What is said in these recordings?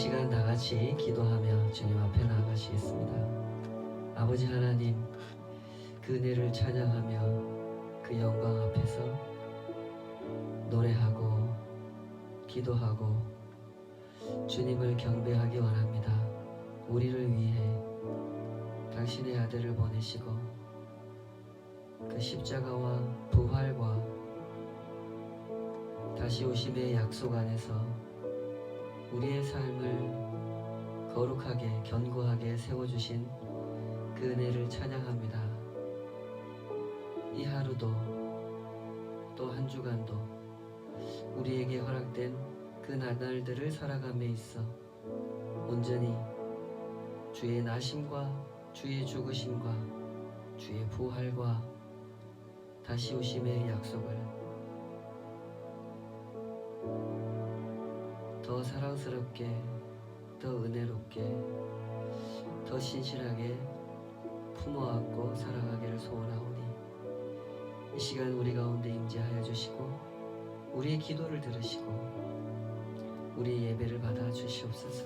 시간 다 같이 기도하며 주님 앞에 나아가시겠습니다. 아버지 하나님, 그 은혜를 찬양하며 그 영광 앞에서 노래하고 기도하고 주님을 경배하기 원합니다. 우리를 위해 당신의 아들을 보내시고 그 십자가와 부활과 다시 오심의 약속 안에서 우리의 삶을 거룩하게 견고하게 세워주신 그 은혜를 찬양합니다. 이 하루도 또 한 주간도 우리에게 허락된 그 나날들을 살아감에 있어 온전히 주의 나심과 주의 죽으심과 주의 부활과 다시 오심의 약속을 더 사랑스럽게, 더 은혜롭게, 더 신실하게 품어안고 살아가기를 소원하오니 이 시간 우리 가운데 임재하여 주시고 우리의 기도를 들으시고 우리의 예배를 받아 주시옵소서.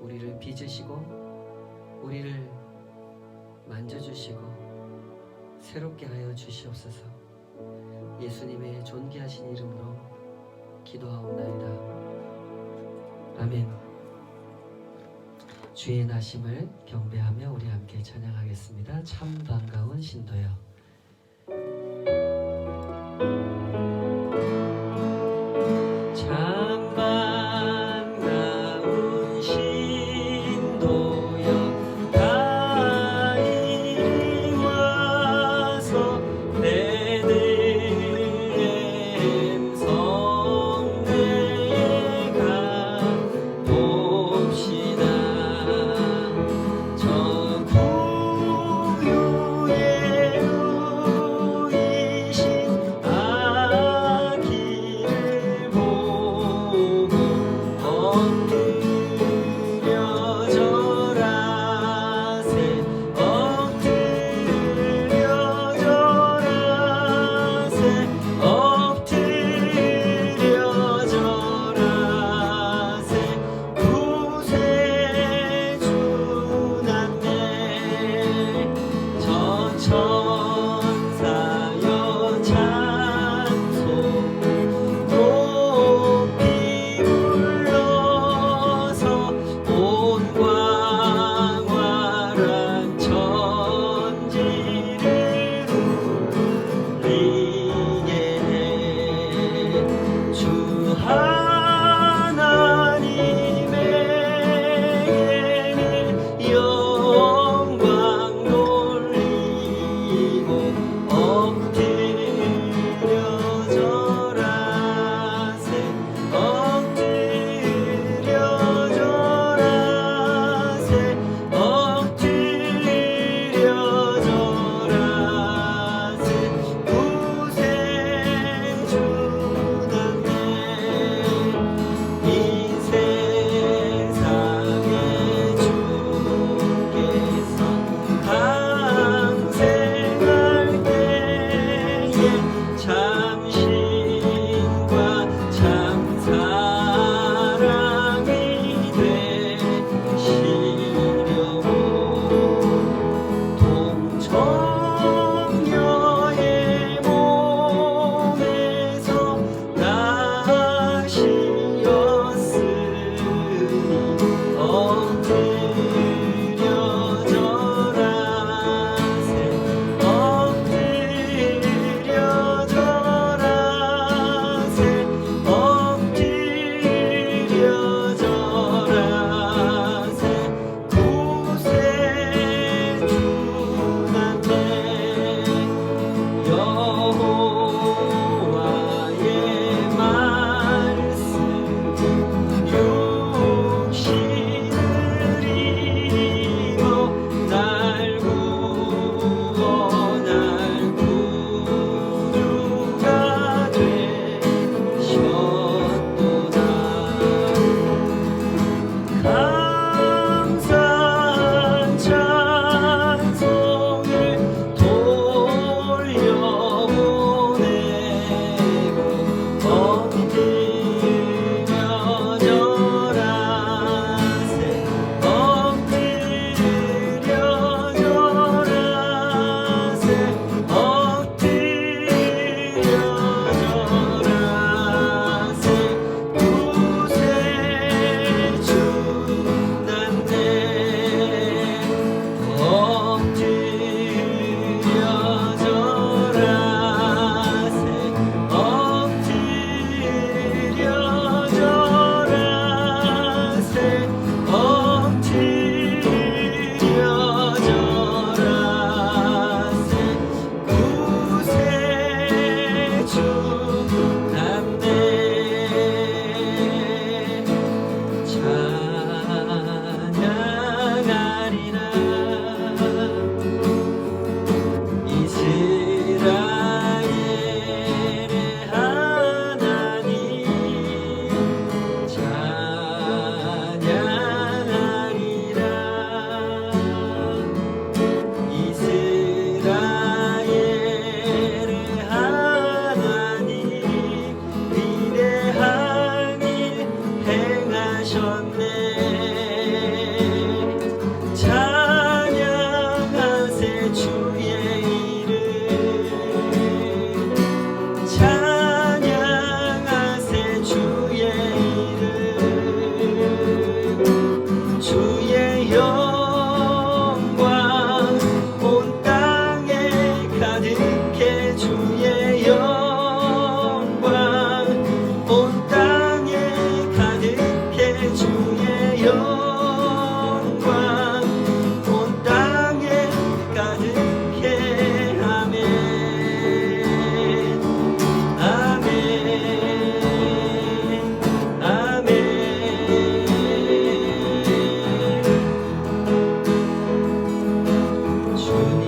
우리를 빚으시고 우리를 만져주시고 새롭게 하여 주시옵소서. 예수님의 존귀하신 이름으로 기도하옵나이다. 아멘. 주의 나심을 경배하며 우리 함께 찬양하겠습니다. 참 반가운 신도여. 참 반가운 신도여, 다 이리 와서 베들레헴 성내에 가봅시다. 저 구유의 행하셨네. 찬양하세 주의 이름. 찬양하세 주의 이름. 주의 영광 온 땅에 가득해. 주의 영광 온 땅에 가득해. 주의 영광 온 땅에 가득해. 아멘 아멘 아멘. 주님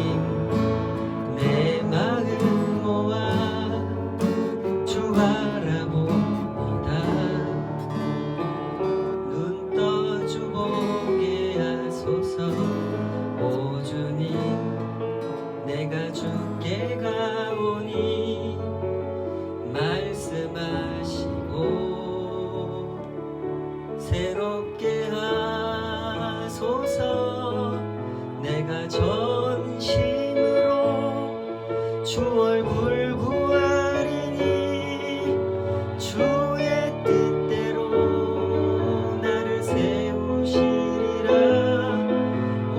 내 마음 모아 주 바라봅니다. 눈 떠 주 보게 하소서. 오 주님 내가 주께 가오니 말씀하시고 새롭게 하소서. 내가 전심으로 주 얼굴 구하리니 주의 뜻대로 나를 세우시리라.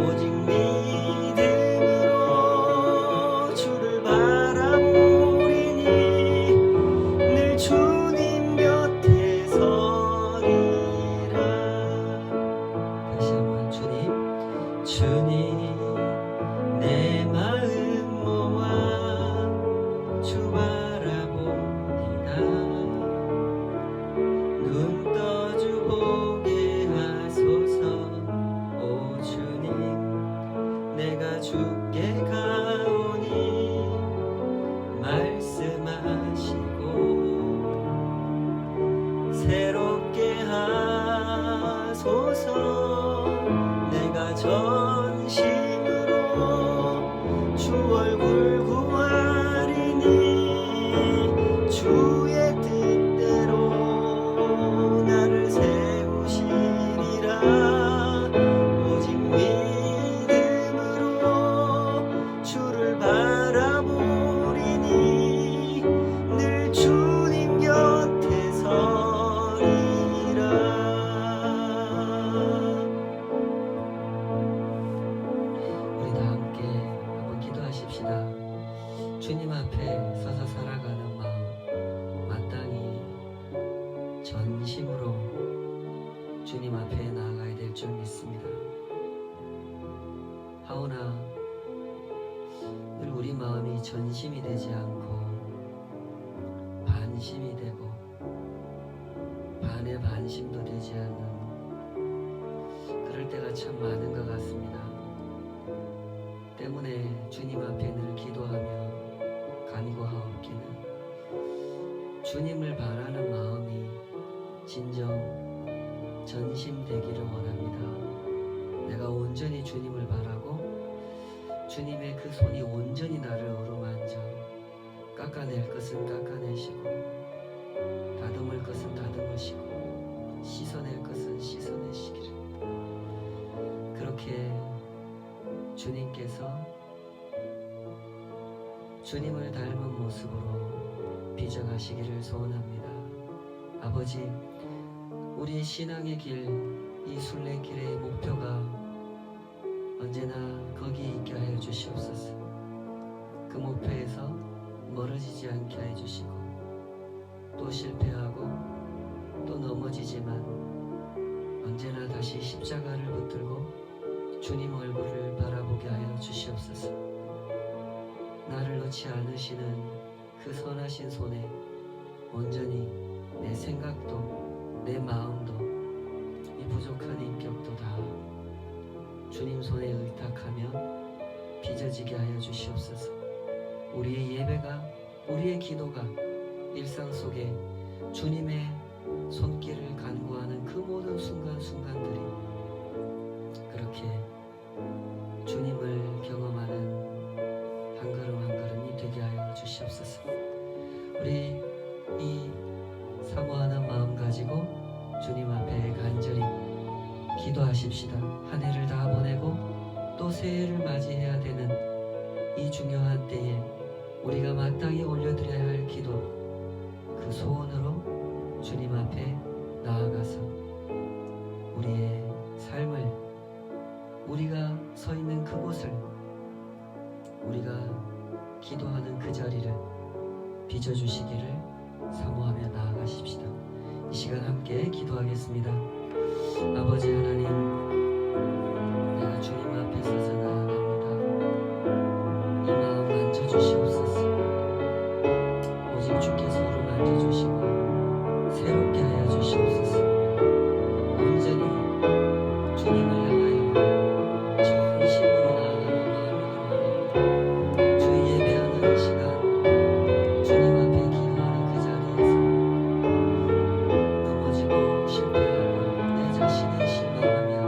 오직 믿음으로 주를 바라보리니 늘 주님 곁에 서리라. 다시 한번 주님 내 마음 모아 주 바라봅니다. 눈 떠 주 보게 하소서. 오 주님 내가 주께 가오니 말씀하시고 새롭게 하소서. 내가 전심으로 주 얼굴 구하리니 주의 뜻대로 나를 세우시리라. 오직 믿음으로 주를 바라보리니 늘 주님 곁에 서리라. 우리 다 함께 한번 기도하십시다. 주님 앞에 서서 살아가는 마음 마땅히 전심으로 주님 앞에 나아가야 될 줄 믿습니다. 하오나 늘 우리 마음이 전심이 되지 않고 반심이 되고 반의 반심도 되지 않는 그럴 때가 참 많은 것 같습니다. 때문에 주님 앞에 늘 기도하며 간구하옵기는 주님을 바라는 마음이 진정 전심되기를 원합니다. 내가 온전히 주님을 바라고 주님의 그 손이 온전히 나를 어루만져 깎아낼 것은 깎아내시고 다듬을 것은 다듬으시고 씻어낼 것은 씻어내시기를. 그렇게 주님께서 주님을 닮은 모습으로 빚어가시기를 소원합니다. 아버지, 우리 신앙의 길, 이 순례길의 목표가 언제나 거기 있게 하여 주시옵소서. 그 목표에서 멀어지지 않게 해 주시고 또 실패하고 또 넘어지지만 언제나 다시 십자가를 붙들고 주님 얼굴을 바라보게 하여 주시옵소서. 나를 놓지 않으시는 그 선하신 손에 온전히 내 생각도 내 마음도 이 부족한 인격도 다 주님 손에 의탁하며 빚어지게 하여 주시옵소서. 우리의 예배가, 우리의 기도가 일상 속에 주님의 손길을 간구하는 그 모든 순간순간들이 그렇게 주님을 경험하는 한 걸음 한 걸음이 되게 하여 주시옵소서. 우리 이 사모하는 마음 가지고 주님 기도하십시다. 한 해를 다 보내고 또 새해를 맞이해야 되는 이 중요한 때에 우리가 마땅히 올려드려야 할 기도, 그 소원으로 주님 앞에 나아가서 우리의 삶을, 우리가 서 있는 그곳을, 우리가 기도하는 그 자리를 빚어주시기를 사모하며 나아가십시다. 이 시간 함께 기도하겠습니다. 아버지 하나님, 내가 주님 앞에 서서 나아갑니다. 이 마음 만져주시옵소서. 오직 주께서 우리 만져주시고 새롭게 하여 주시옵소서. 온전히 주님을 향하여 전심으로 나아가는 마음으로 주 예배하는 시간, 주님 앞에 기도하는 그 자리에서 넘어지고 실패하고 내 자신을 실망하며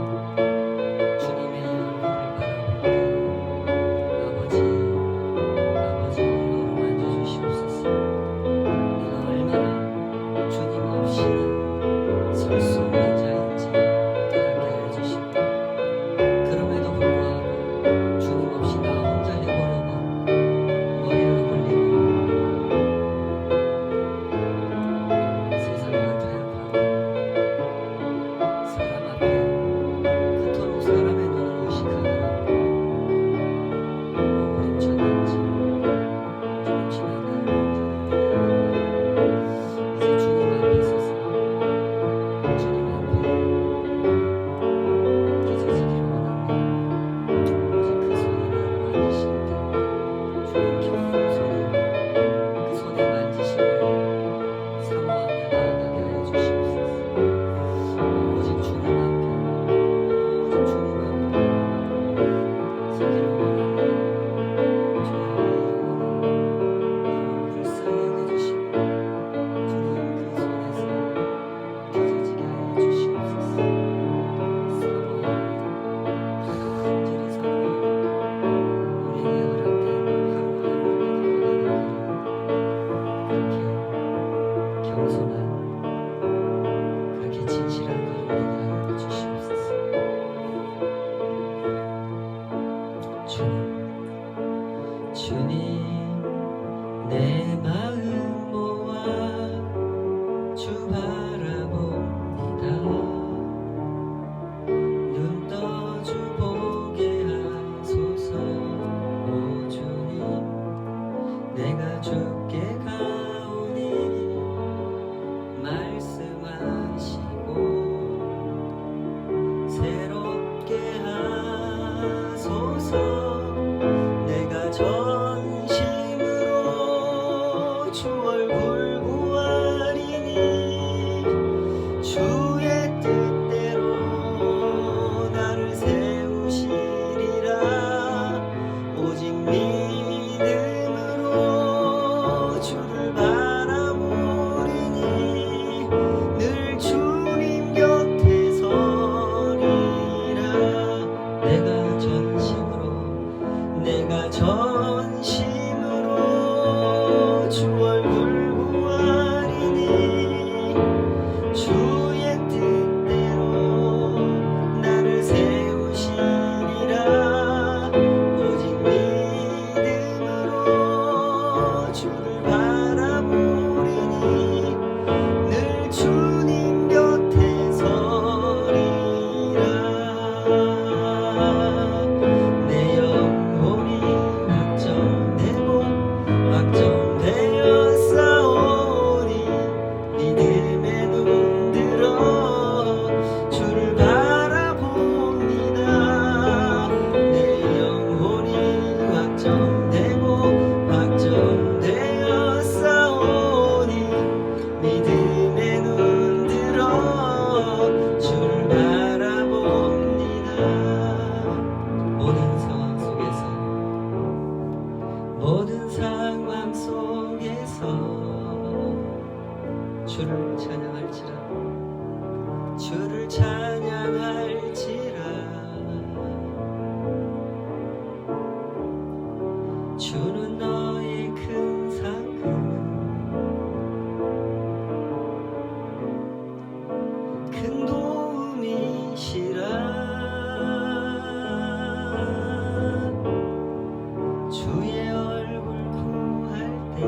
주의 얼굴 구할 때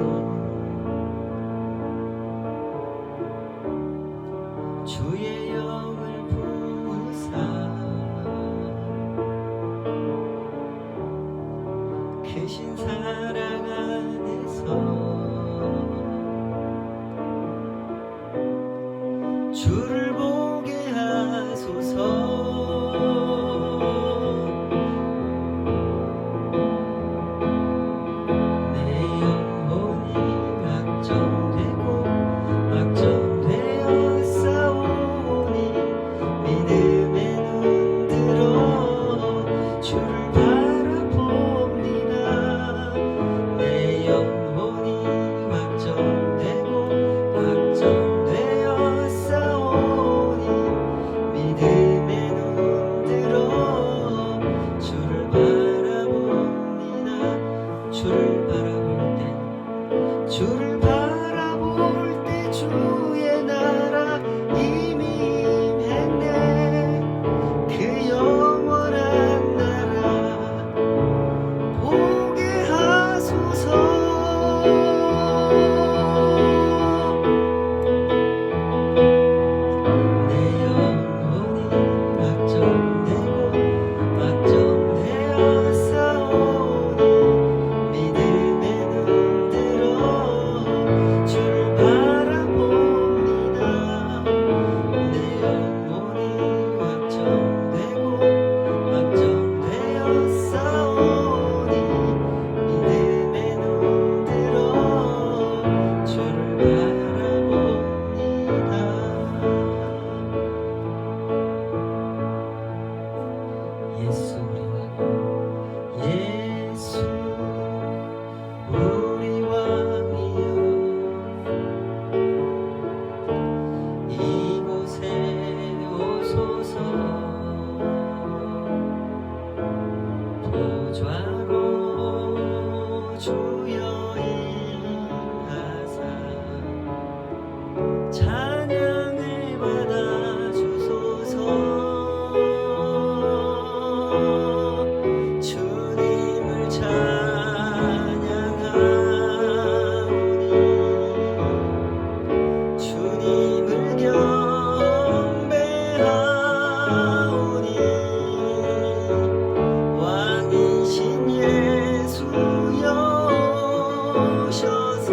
주의 영을 부으사 크신 사랑 안에서 주를 보게 하소서. 주를 바라볼 때 주의 나라 이미 임했네. 그 영원한 나라 보게 하소서. 내 영혼이 확정되고 확정되어 싸우니 믿음의 눈 들어 주를 바라봅니다. 내 영혼이 확정되고 확정되어 싸우니 믿음의 눈 들어 주를 바라봅니다. 예수 우리 왕이여, 예수 우리 왕이여, 이곳에 오소서. 보좌로 주여 임하사 찬양을 받아 주소서. 주님을 찬양하오니 주님을 경배하오니 왕이신 예수여 오셔서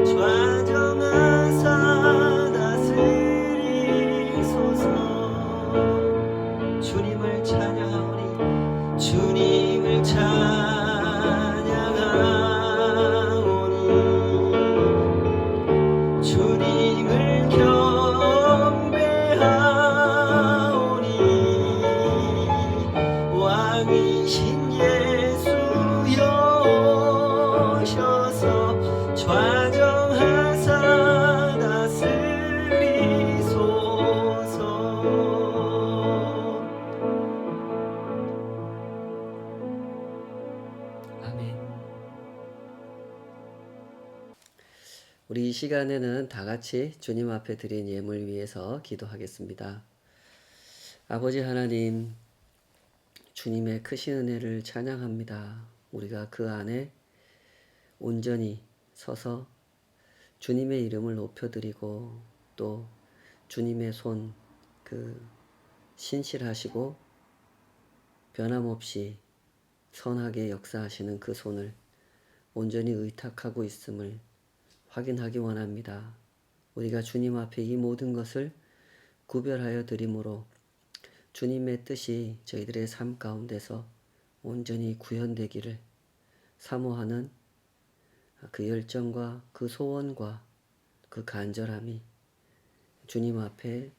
좌정하사 다스리소서. 주님을 찬양하오니 주님을 찬양하오니 주님을 경배하오니 왕이신 예수여 오셔서 좌정하사 다스리소서. 아멘. 우리 이 시간에는 다 같이 주님 앞에 드린 예물 위해서 기도하겠습니다. 아버지 하나님, 주님의 크신 은혜를 찬양합니다. 우리가 그 안에 온전히 서서 주님의 이름을 높여드리고 또 주님의 손, 그 신실하시고 변함없이 선하게 역사하시는 그 손을 온전히 의탁하고 있음을 확인하기 원합니다. 우리가 주님 앞에 이 모든 것을 구별하여 드림으로 주님의 뜻이 저희들의 삶 가운데서 온전히 구현되기를 사모하는 그 열정과 그 소원과 그 간절함이 주님 앞에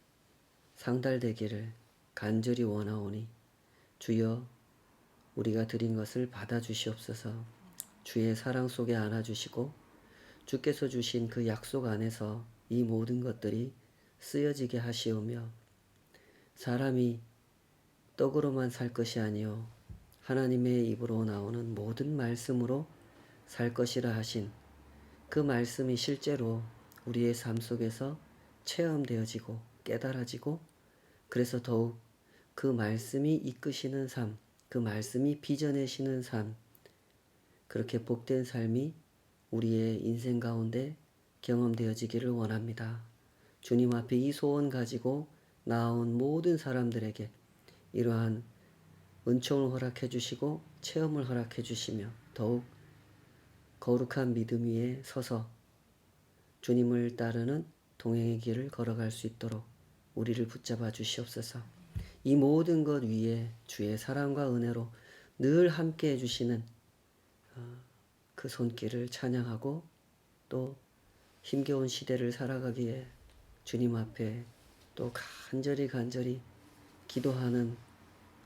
상달되기를 간절히 원하오니 주여 우리가 드린 것을 받아주시옵소서. 주의 사랑 속에 안아주시고 주께서 주신 그 약속 안에서 이 모든 것들이 쓰여지게 하시오며 사람이 떡으로만 살 것이 아니요 하나님의 입으로 나오는 모든 말씀으로 살 것이라 하신 그 말씀이 실제로 우리의 삶 속에서 체험되어지고 깨달아지고 그래서 더욱 그 말씀이 이끄시는 삶, 그 말씀이 빚어내시는 삶, 그렇게 복된 삶이 우리의 인생 가운데 경험되어지기를 원합니다. 주님 앞에 이 소원 가지고 나온 모든 사람들에게 이러한 은총을 허락해 주시고 체험을 허락해 주시며 더욱 거룩한 믿음 위에 서서 주님을 따르는 동행의 길을 걸어갈 수 있도록 우리를 붙잡아 주시옵소서. 이 모든 것 위에 주의 사랑과 은혜로 늘 함께 해주시는 그 손길을 찬양하고 또 힘겨운 시대를 살아가기에 주님 앞에 또 간절히 기도하는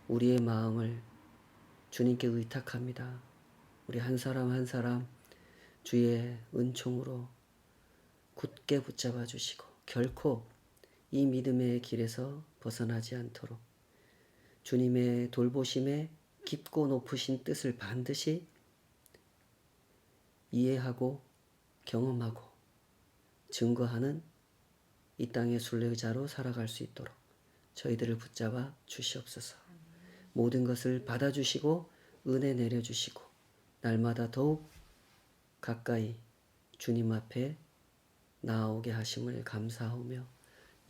우리의 마음을 주님께 의탁합니다. 우리 한 사람 한 사람 주의 은총으로 굳게 붙잡아 주시고 결코 이 믿음의 길에서 벗어나지 않도록 주님의 돌보심에 깊고 높으신 뜻을 반드시 이해하고 경험하고 증거하는 이 땅의 순례자로 살아갈 수 있도록 저희들을 붙잡아 주시옵소서. 모든 것을 받아주시고 은혜 내려주시고 날마다 더욱 가까이 주님 앞에 나아오게 하심을 감사하며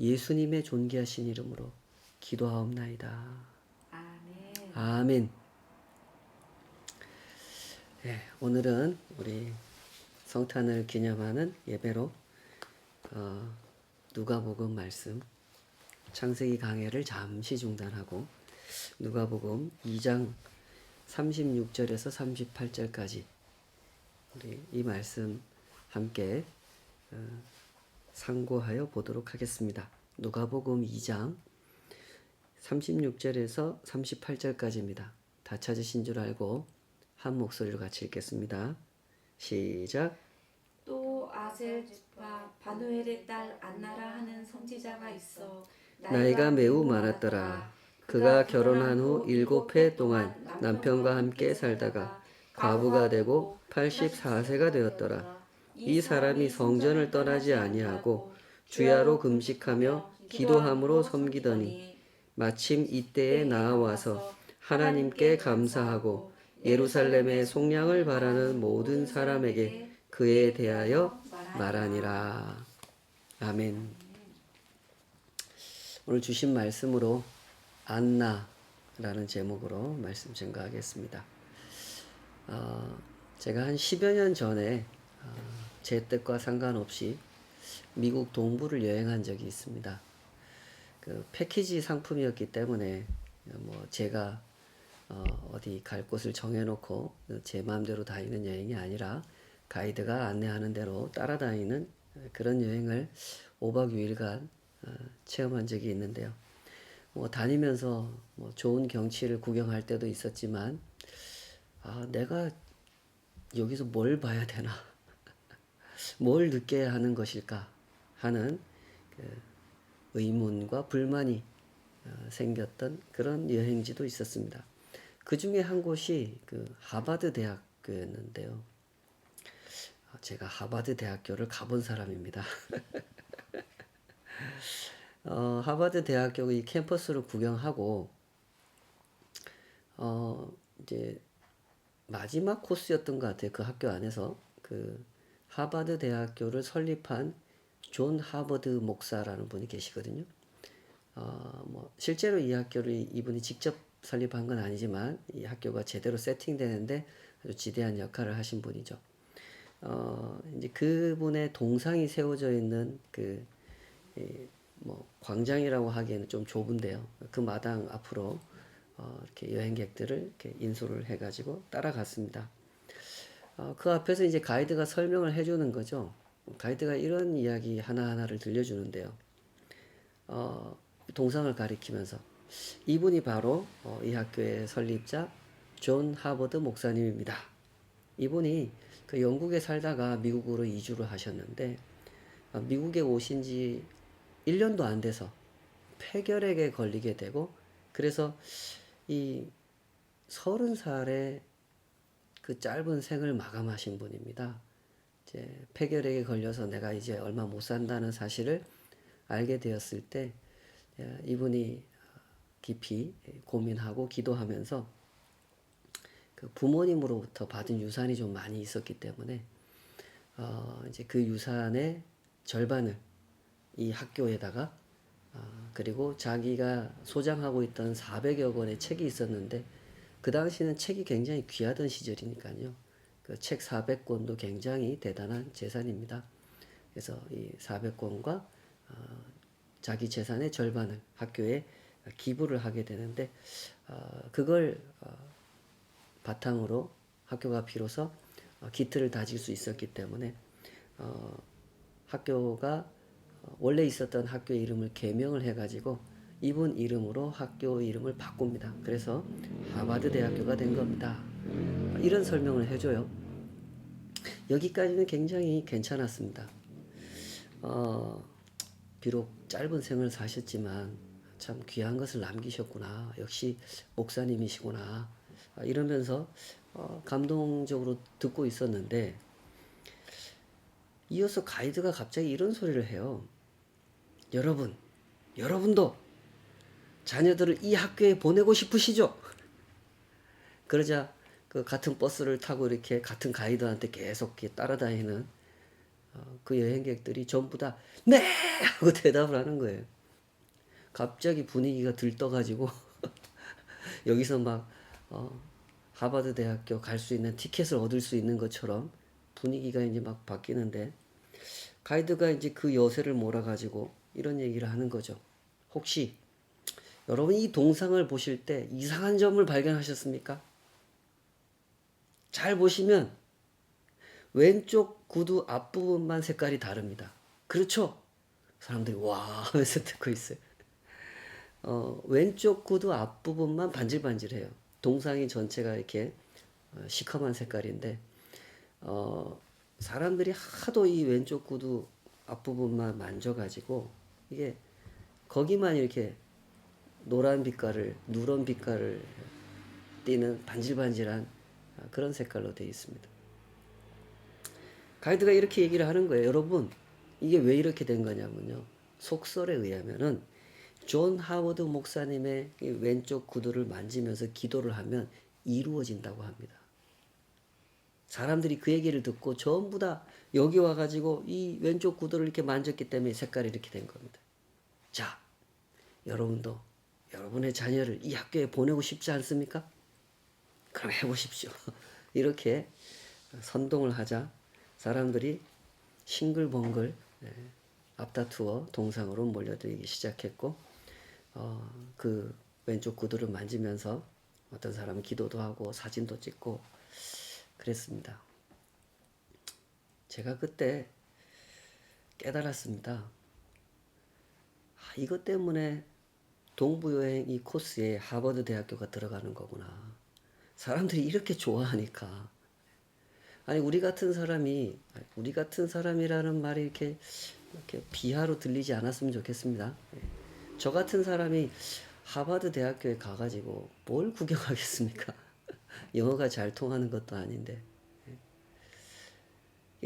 예수님의 존귀하신 이름으로 기도하옵나이다. 아멘. 아멘. 네, 오늘은 우리 성탄을 기념하는 예배로 누가복음 말씀 창세기 강해를 잠시 중단하고 누가복음 2장 36절에서 38절까지 우리 이 말씀 함께 상고하여 보도록 하겠습니다. 누가복음 2장 36절에서 38절까지입니다. 다 찾으신 줄 알고 한 목소리로 같이 읽겠습니다. 시작. 또 아셀 지파 바누엘의 딸 안나라 하는 선지자가 있어 나이가 매우 많았더라. 그가 결혼한 후 7해 동안 남편과 함께 살다가 과부가 되고 84세가 되었더라. 이 사람이 성전을 떠나지 아니하고 주야로 금식하며 기도함으로 섬기더니 마침 이때에 나아와서 하나님께 감사하고 예루살렘의 속량을 바라는 모든 사람에게 그에 대하여 말하니라. 아멘. 오늘 주신 말씀으로 안나라는 제목으로 말씀 증거하겠습니다. 제가 한 10여 년 전에 제 뜻과 상관없이 미국 동부를 여행한 적이 있습니다. 그 패키지 상품이었기 때문에 제가 어디 갈 곳을 정해놓고 제 마음대로 다니는 여행이 아니라 가이드가 안내하는 대로 따라다니는 그런 여행을 5박 6일간 체험한 적이 있는데요. 다니면서 좋은 경치를 구경할 때도 있었지만 내가 여기서 뭘 봐야 되나 뭘 느껴야 하는 것일까 하는 그 의문과 불만이 생겼던 그런 여행지도 있었습니다. 그 중에 한 곳이 그 하버드 대학교였는데요. 제가 하버드 대학교를 가본 사람입니다. 하버드 대학교 이 캠퍼스를 구경하고 이제 마지막 코스였던 것 같아요. 그 학교 안에서 그 하버드 대학교를 설립한 존 하버드 목사라는 분이 계시거든요. 실제로 이 학교를 이분이 직접 설립한 건 아니지만 이 학교가 제대로 세팅되는데 아주 지대한 역할을 하신 분이죠. 이제 그분의 동상이 세워져 있는 광장이라고 하기에는 좀 좁은데요. 그 마당 앞으로 이렇게 여행객들을 이렇게 인솔을 해가지고 따라갔습니다. 그 앞에서 이제 가이드가 설명을 해주는 거죠. 가이드가 이런 이야기 하나하나를 들려주는데요. 동상을 가리키면서 이분이 바로 이 학교의 설립자 존 하버드 목사님입니다. 이분이 그 영국에 살다가 미국으로 이주를 하셨는데 미국에 오신 지 1년도 안 돼서 폐결핵에 걸리게 되고 그래서 이 30살에 그 짧은 생을 마감하신 분입니다. 이제 폐결핵에 걸려서 내가 이제 얼마 못 산다는 사실을 알게 되었을 때 이분이 깊이 고민하고 기도하면서 그 부모님으로부터 받은 유산이 좀 많이 있었기 때문에 이제 그 유산의 절반을 이 학교에다가 그리고 자기가 소장하고 있던 400여 권의 책이 있었는데 그 당시는 책이 굉장히 귀하던 시절이니까요. 그 책 400권도 굉장히 대단한 재산입니다. 그래서 이 400권과 자기 재산의 절반을 학교에 기부를 하게 되는데 그걸 바탕으로 학교가 비로소 기틀을 다질 수 있었기 때문에 학교가 원래 있었던 학교 이름을 개명을 해가지고 이분 이름으로 학교 이름을 바꿉니다. 그래서 하버드 대학교가 된 겁니다. 이런 설명을 해줘요. 여기까지는 굉장히 괜찮았습니다. 비록 짧은 생을 사셨지만 참 귀한 것을 남기셨구나. 역시 목사님이시구나. 이러면서 감동적으로 듣고 있었는데 이어서 가이드가 갑자기 이런 소리를 해요. 여러분도 자녀들을 이 학교에 보내고 싶으시죠? 그러자 그 같은 버스를 타고 이렇게 같은 가이드한테 계속 이렇게 따라다니는 그 여행객들이 전부 다 네! 하고 대답을 하는 거예요. 갑자기 분위기가 들떠가지고 여기서 막 하버드 대학교 갈 수 있는 티켓을 얻을 수 있는 것처럼 분위기가 이제 막 바뀌는데 가이드가 이제 그 여세를 몰아가지고 이런 얘기를 하는 거죠. 혹시 여러분 이 동상을 보실 때 이상한 점을 발견하셨습니까? 잘 보시면 왼쪽 구두 앞부분만 색깔이 다릅니다. 그렇죠? 사람들이 와 하면서 듣고 있어요. 왼쪽 구두 앞부분만 반질반질해요. 동상이 전체가 이렇게 시커먼 색깔인데 사람들이 하도 이 왼쪽 구두 앞부분만 만져가지고 이게 거기만 이렇게 노란 빛깔을 누런 빛깔을 띠는 반질반질한 그런 색깔로 되어 있습니다. 가이드가 이렇게 얘기를 하는 거예요. 여러분 이게 왜 이렇게 된 거냐면요. 속설에 의하면은 존 하워드 목사님의 왼쪽 구두를 만지면서 기도를 하면 이루어진다고 합니다. 사람들이 그 얘기를 듣고 전부 다 여기 와가지고 이 왼쪽 구두를 이렇게 만졌기 때문에 색깔이 이렇게 된 겁니다. 자, 여러분도 여러분의 자녀를 이 학교에 보내고 싶지 않습니까? 그럼 해보십시오. 이렇게 선동을 하자 사람들이 싱글벙글 앞다투어 동상으로 몰려들기 시작했고 그 왼쪽 구두를 만지면서 어떤 사람은 기도도 하고 사진도 찍고 그랬습니다. 제가 그때 깨달았습니다. 이것 때문에 동부여행 이 코스에 하버드 대학교가 들어가는 거구나. 사람들이 이렇게 좋아하니까. 아니 우리 같은 사람이라는 말이 이렇게 비하로 들리지 않았으면 좋겠습니다. 저 같은 사람이 하버드 대학교에 가가지고 뭘 구경하겠습니까? 영어가 잘 통하는 것도 아닌데.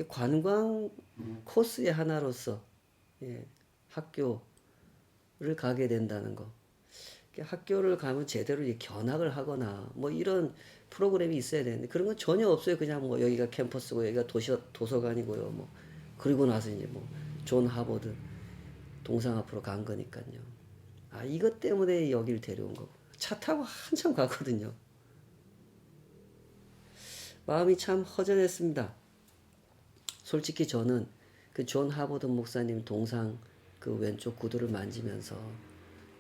관광 코스의 하나로서 학교를 가게 된다는 거. 학교를 가면 제대로 견학을 하거나 뭐 이런 프로그램이 있어야 되는데 그런 건 전혀 없어요. 그냥 뭐 여기가 캠퍼스고 여기가 도서관이고요. 뭐 그리고 나서 이제 뭐 존 하버드 동상 앞으로 간 거니까요. 이것 때문에 여기를 데려온 거고. 차 타고 한참 가거든요. 마음이 참 허전했습니다. 솔직히 저는 그 존 하버드 목사님 동상 그 왼쪽 구두를 만지면서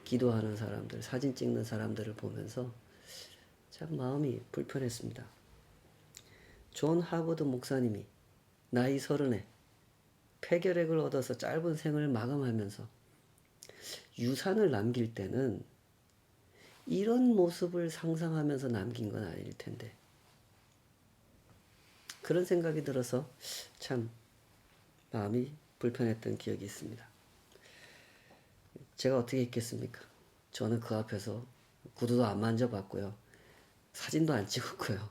기도하는 사람들, 사진 찍는 사람들을 보면서 참 마음이 불편했습니다. 존 하버드 목사님이 나이 30에 폐결핵을 얻어서 짧은 생을 마감하면서 유산을 남길 때는 이런 모습을 상상하면서 남긴 건 아닐 텐데 그런 생각이 들어서 참 마음이 불편했던 기억이 있습니다. 제가 어떻게 했겠습니까? 저는 그 앞에서 구두도 안 만져봤고요. 사진도 안 찍었고요.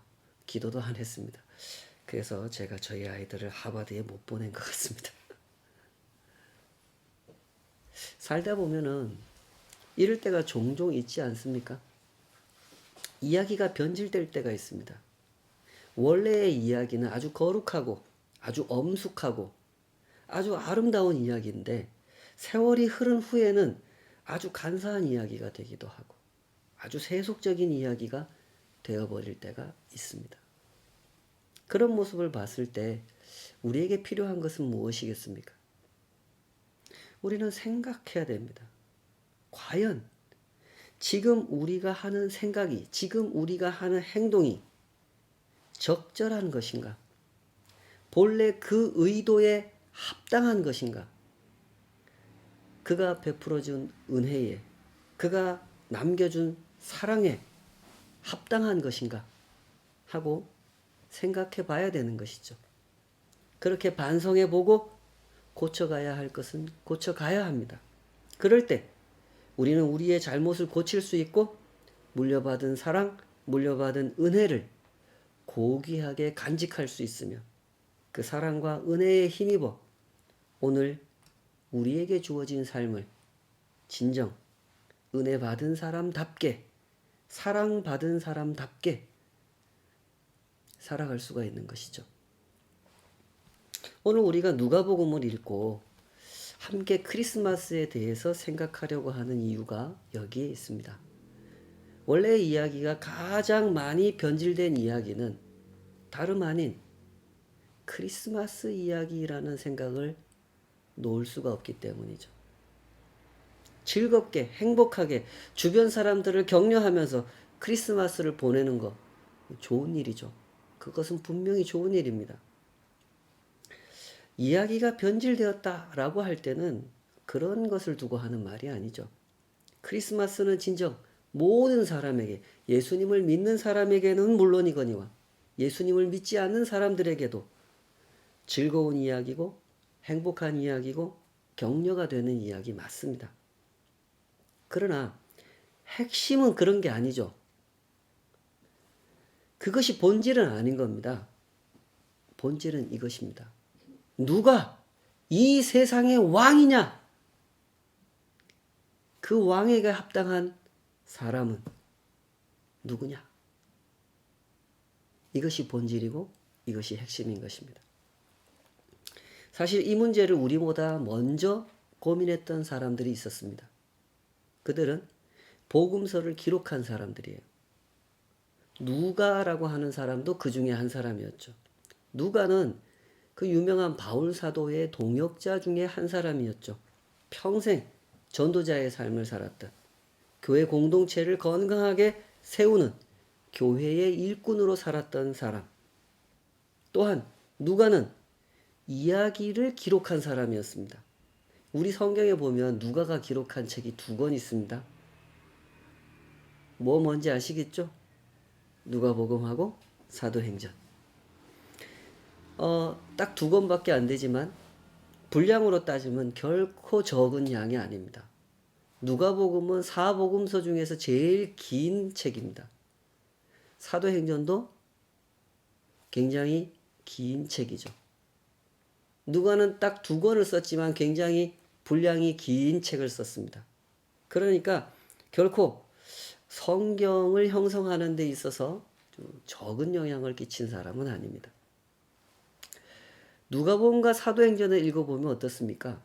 기도도 안 했습니다. 그래서 제가 저희 아이들을 하버드에 못 보낸 것 같습니다. 살다 보면은 이럴 때가 종종 있지 않습니까? 이야기가 변질될 때가 있습니다. 원래의 이야기는 아주 거룩하고 아주 엄숙하고 아주 아름다운 이야기인데 세월이 흐른 후에는 아주 간사한 이야기가 되기도 하고 아주 세속적인 이야기가 되어버릴 때가 있습니다. 그런 모습을 봤을 때 우리에게 필요한 것은 무엇이겠습니까? 우리는 생각해야 됩니다. 과연 지금 우리가 하는 생각이, 지금 우리가 하는 행동이 적절한 것인가? 본래 그 의도에 합당한 것인가? 그가 베풀어준 은혜에, 그가 남겨준 사랑에 합당한 것인가? 하고 생각해 봐야 되는 것이죠. 그렇게 반성해 보고 고쳐가야 할 것은 고쳐가야 합니다. 그럴 때 우리는 우리의 잘못을 고칠 수 있고 물려받은 사랑, 물려받은 은혜를 고귀하게 간직할 수 있으며 그 사랑과 은혜에 힘입어 오늘 우리에게 주어진 삶을 진정 은혜 받은 사람답게 사랑받은 사람답게 살아갈 수가 있는 것이죠. 오늘 우리가 누가복음을 읽고 함께 크리스마스에 대해서 생각하려고 하는 이유가 여기에 있습니다. 원래 이야기가 가장 많이 변질된 이야기는 다름 아닌 크리스마스 이야기라는 생각을 놓을 수가 없기 때문이죠. 즐겁게 행복하게 주변 사람들을 격려하면서 크리스마스를 보내는 것 좋은 일이죠. 그것은 분명히 좋은 일입니다. 이야기가 변질되었다라고 할 때는 그런 것을 두고 하는 말이 아니죠. 크리스마스는 진정 모든 사람에게 예수님을 믿는 사람에게는 물론이거니와 예수님을 믿지 않는 사람들에게도 즐거운 이야기고 행복한 이야기고 격려가 되는 이야기 맞습니다. 그러나 핵심은 그런 게 아니죠. 그것이 본질은 아닌 겁니다. 본질은 이것입니다. 누가 이 세상의 왕이냐? 그 왕에게 합당한 사람은 누구냐? 이것이 본질이고 이것이 핵심인 것입니다. 사실 이 문제를 우리보다 먼저 고민했던 사람들이 있었습니다. 그들은 복음서를 기록한 사람들이에요. 누가라고 하는 사람도 그 중에 한 사람이었죠. 누가는 그 유명한 바울 사도의 동역자 중에 한 사람이었죠. 평생 전도자의 삶을 살았던 교회 공동체를 건강하게 세우는 교회의 일꾼으로 살았던 사람. 또한 누가는 이야기를 기록한 사람이었습니다. 우리 성경에 보면 누가가 기록한 책이 2권 있습니다. 뭐 뭔지 아시겠죠? 누가복음하고 사도행전. 딱 2권밖에 안 되지만 분량으로 따지면 결코 적은 양이 아닙니다. 누가복음은 4복음서 중에서 제일 긴 책입니다. 사도행전도 굉장히 긴 책이죠. 누가는 딱 2권을 썼지만 굉장히 분량이 긴 책을 썼습니다. 그러니까 결코 성경을 형성하는 데 있어서 좀 적은 영향을 끼친 사람은 아닙니다. 누가복음과 사도행전을 읽어보면 어떻습니까?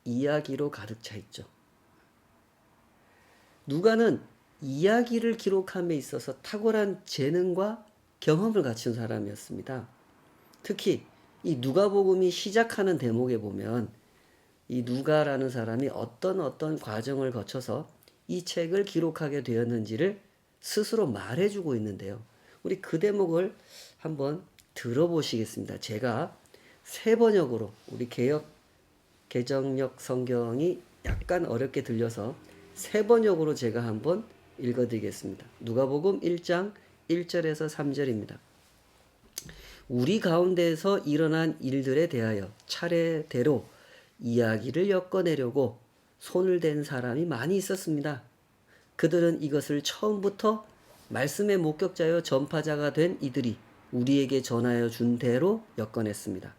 이야기로 가득 차 있죠. 누가는 이야기를 기록함에 있어서 탁월한 재능과 경험을 갖춘 사람이었습니다. 특히 이 누가복음이 시작하는 대목에 보면 이 누가라는 사람이 어떤 과정을 거쳐서 이 책을 기록하게 되었는지를 스스로 말해주고 있는데요. 우리 그 대목을 한번 들어보시겠습니다. 제가 새 번역으로 우리 개정역 성경이 약간 어렵게 들려서 새 번역으로 제가 한번 읽어드리겠습니다. 누가복음 1장 1절에서 3절입니다. 우리 가운데에서 일어난 일들에 대하여 차례대로 이야기를 엮어내려고 손을 댄 사람이 많이 있었습니다. 그들은 이것을 처음부터 말씀의 목격자여 전파자가 된 이들이 우리에게 전하여 준 대로 엮어냈습니다.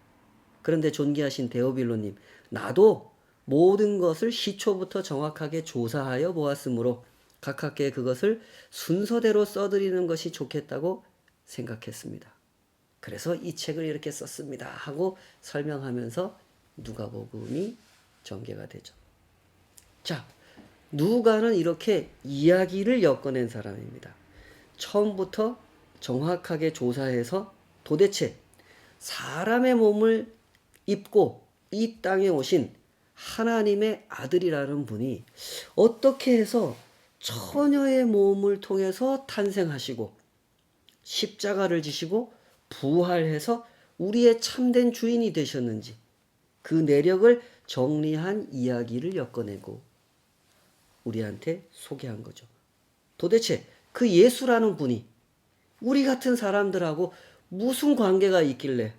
그런데 존귀하신 데오빌로님, 나도 모든 것을 시초부터 정확하게 조사하여 보았으므로 각하께 그것을 순서대로 써드리는 것이 좋겠다고 생각했습니다. 그래서 이 책을 이렇게 썼습니다 하고 설명하면서 누가복음이 전개가 되죠. 자, 누가는 이렇게 이야기를 엮어낸 사람입니다. 처음부터 정확하게 조사해서 도대체 사람의 몸을 입고 이 땅에 오신 하나님의 아들이라는 분이 어떻게 해서 처녀의 몸을 통해서 탄생하시고 십자가를 지시고 부활해서 우리의 참된 주인이 되셨는지 그 내력을 정리한 이야기를 엮어내고 우리한테 소개한 거죠. 도대체 그 예수라는 분이 우리 같은 사람들하고 무슨 관계가 있길래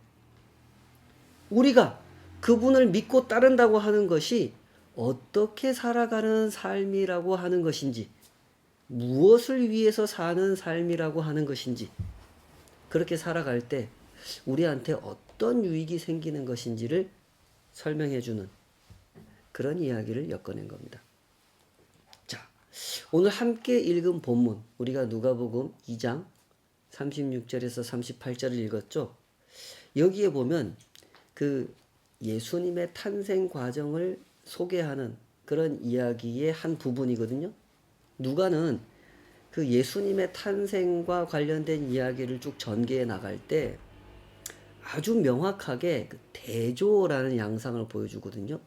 우리가 그분을 믿고 따른다고 하는 것이 어떻게 살아가는 삶이라고 하는 것인지, 무엇을 위해서 사는 삶이라고 하는 것인지, 그렇게 살아갈 때 우리한테 어떤 유익이 생기는 것인지를 설명해 주는 그런 이야기를 엮어낸 겁니다. 자, 오늘 함께 읽은 본문, 우리가 누가복음 2장 36절에서 38절을 읽었죠. 여기에 보면 그 예수님의 탄생 과정을 소개하는 그런 이야기의 한 부분이거든요. 누가는 그 예수님의 탄생과 관련된 이야기를 쭉 전개해 나갈 때 아주 명확하게 그 대조라는 양상을 보여주거든요.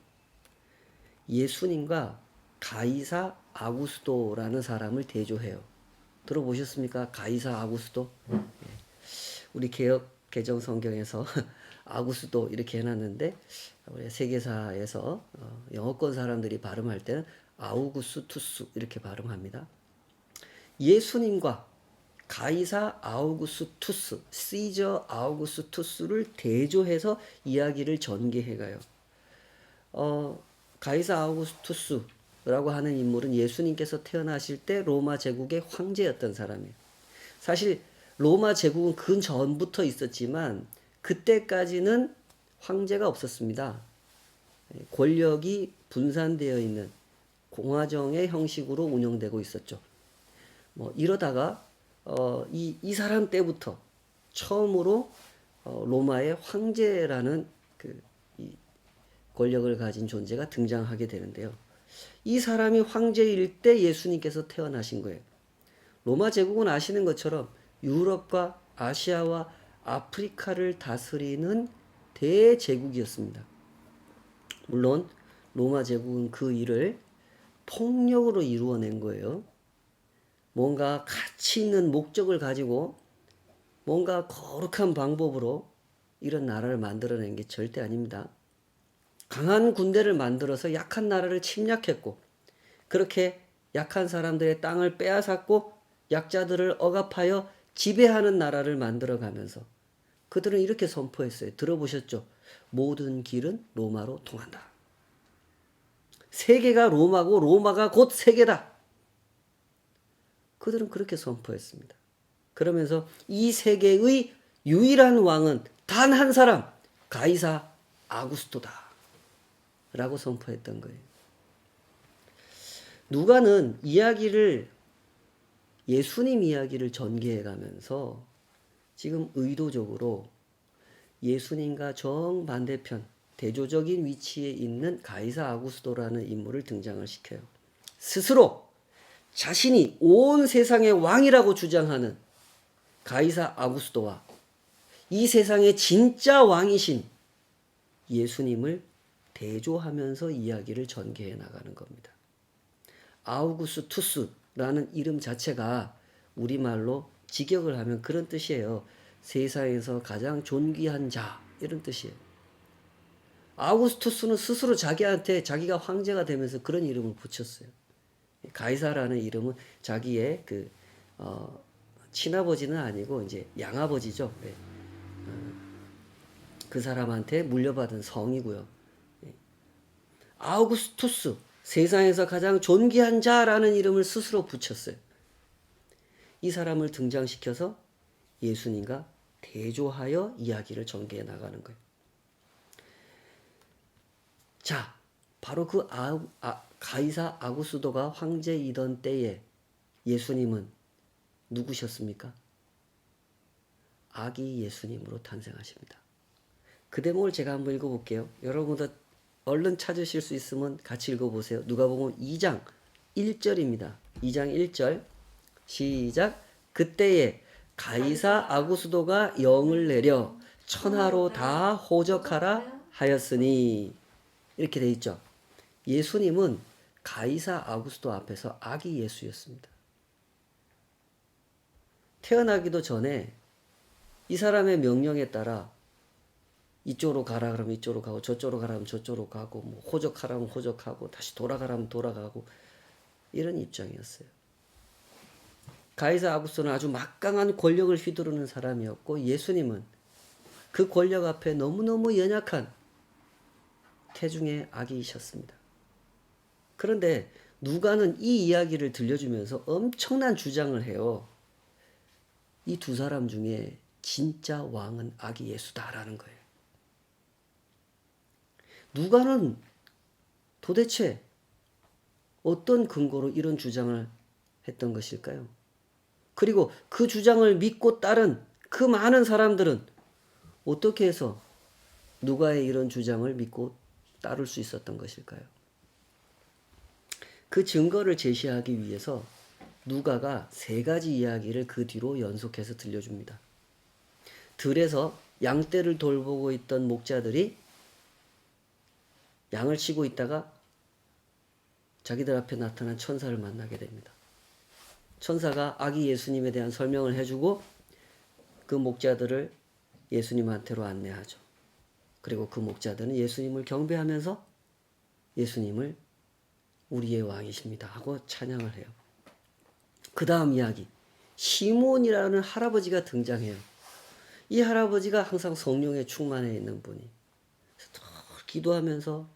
예수님과 가이사 아구스도라는 사람을 대조해요. 들어보셨습니까? 가이사 아구스도? 우리 개역 개정 성경에서 아구스도 이렇게 해놨는데 우리 세계사에서 영어권 사람들이 발음할 때는 아우구스투스 이렇게 발음합니다. 예수님과 가이사 아우구스투스, 시저 아우구스투스를 대조해서 이야기를 전개해가요. 가이사 아우구스투스라고 하는 인물은 예수님께서 태어나실 때 로마 제국의 황제였던 사람이에요. 사실 로마 제국은 그 전부터 있었지만 그때까지는 황제가 없었습니다. 권력이 분산되어 있는 공화정의 형식으로 운영되고 있었죠. 이러다가 이 사람 때부터 처음으로 로마의 황제라는 이 권력을 가진 존재가 등장하게 되는데요. 이 사람이 황제일 때 예수님께서 태어나신 거예요. 로마 제국은 아시는 것처럼 유럽과 아시아와 아프리카를 다스리는 대제국이었습니다. 물론 로마 제국은 그 일을 폭력으로 이루어낸 거예요. 뭔가 가치 있는 목적을 가지고 뭔가 거룩한 방법으로 이런 나라를 만들어낸 게 절대 아닙니다. 강한 군대를 만들어서 약한 나라를 침략했고 그렇게 약한 사람들의 땅을 빼앗았고 약자들을 억압하여 지배하는 나라를 만들어가면서 그들은 이렇게 선포했어요. 들어보셨죠? 모든 길은 로마로 통한다. 세계가 로마고 로마가 곧 세계다. 그들은 그렇게 선포했습니다. 그러면서 이 세계의 유일한 왕은 단 한 사람, 가이사 아구스토다. 라고 선포했던 거예요. 누가는 예수님 이야기를 전개해 가면서 지금 의도적으로 예수님과 정반대편 대조적인 위치에 있는 가이사 아구스토라는 인물을 등장을 시켜요. 스스로 자신이 온 세상의 왕이라고 주장하는 가이사 아구스토와 이 세상의 진짜 왕이신 예수님을 대조하면서 이야기를 전개해 나가는 겁니다. 아우구스투스라는 이름 자체가 우리말로 직역을 하면 그런 뜻이에요. 세상에서 가장 존귀한 자 이런 뜻이에요. 아우구스투스는 스스로 자기한테 자기가 황제가 되면서 그런 이름을 붙였어요. 가이사라는 이름은 자기의 친아버지는 아니고 이제 양아버지죠. 네. 그 사람한테 물려받은 성이고요. 아우구스투스, 세상에서 가장 존귀한 자라는 이름을 스스로 붙였어요. 이 사람을 등장시켜서 예수님과 대조하여 이야기를 전개해 나가는 거예요. 자, 바로 그 가이사 아구스도가 황제이던 때에 예수님은 누구셨습니까? 아기 예수님으로 탄생하십니다. 그 대목을 제가 한번 읽어볼게요. 여러분도 얼른 찾으실 수 있으면 같이 읽어보세요. 누가복음 2장 1절입니다. 2장 1절 시작. 그때에 가이사 아구스도가 영을 내려 천하로 다 호적하라 하였으니, 이렇게 돼 있죠. 예수님은 가이사 아구스도 앞에서 아기 예수였습니다. 태어나기도 전에 이 사람의 명령에 따라 이쪽으로 가라 그러면 이쪽으로 가고, 저쪽으로 가라면 저쪽으로 가고, 뭐 호적하라면 호적하고, 다시 돌아가라면 돌아가고, 이런 입장이었어요. 가이사 아구스도는 아주 막강한 권력을 휘두르는 사람이었고, 예수님은 그 권력 앞에 너무너무 연약한 태중의 아기이셨습니다. 그런데 누가는 이 이야기를 들려주면서 엄청난 주장을 해요. 이 두 사람 중에 진짜 왕은 아기 예수다라는 거예요. 누가는 도대체 어떤 근거로 이런 주장을 했던 것일까요? 그리고 그 주장을 믿고 따른 그 많은 사람들은 어떻게 해서 누가의 이런 주장을 믿고 따를 수 있었던 것일까요? 그 증거를 제시하기 위해서 누가가 세 가지 이야기를 그 뒤로 연속해서 들려줍니다. 들에서 양떼를 돌보고 있던 목자들이 양을 치고 있다가 자기들 앞에 나타난 천사를 만나게 됩니다. 천사가 아기 예수님에 대한 설명을 해주고 그 목자들을 예수님한테로 안내하죠. 그리고 그 목자들은 예수님을 경배하면서 예수님을 우리의 왕이십니다 하고 찬양을 해요. 그 다음 이야기, 시므온이라는 할아버지가 등장해요. 이 할아버지가 항상 성령에 충만해 있는 분이, 기도하면서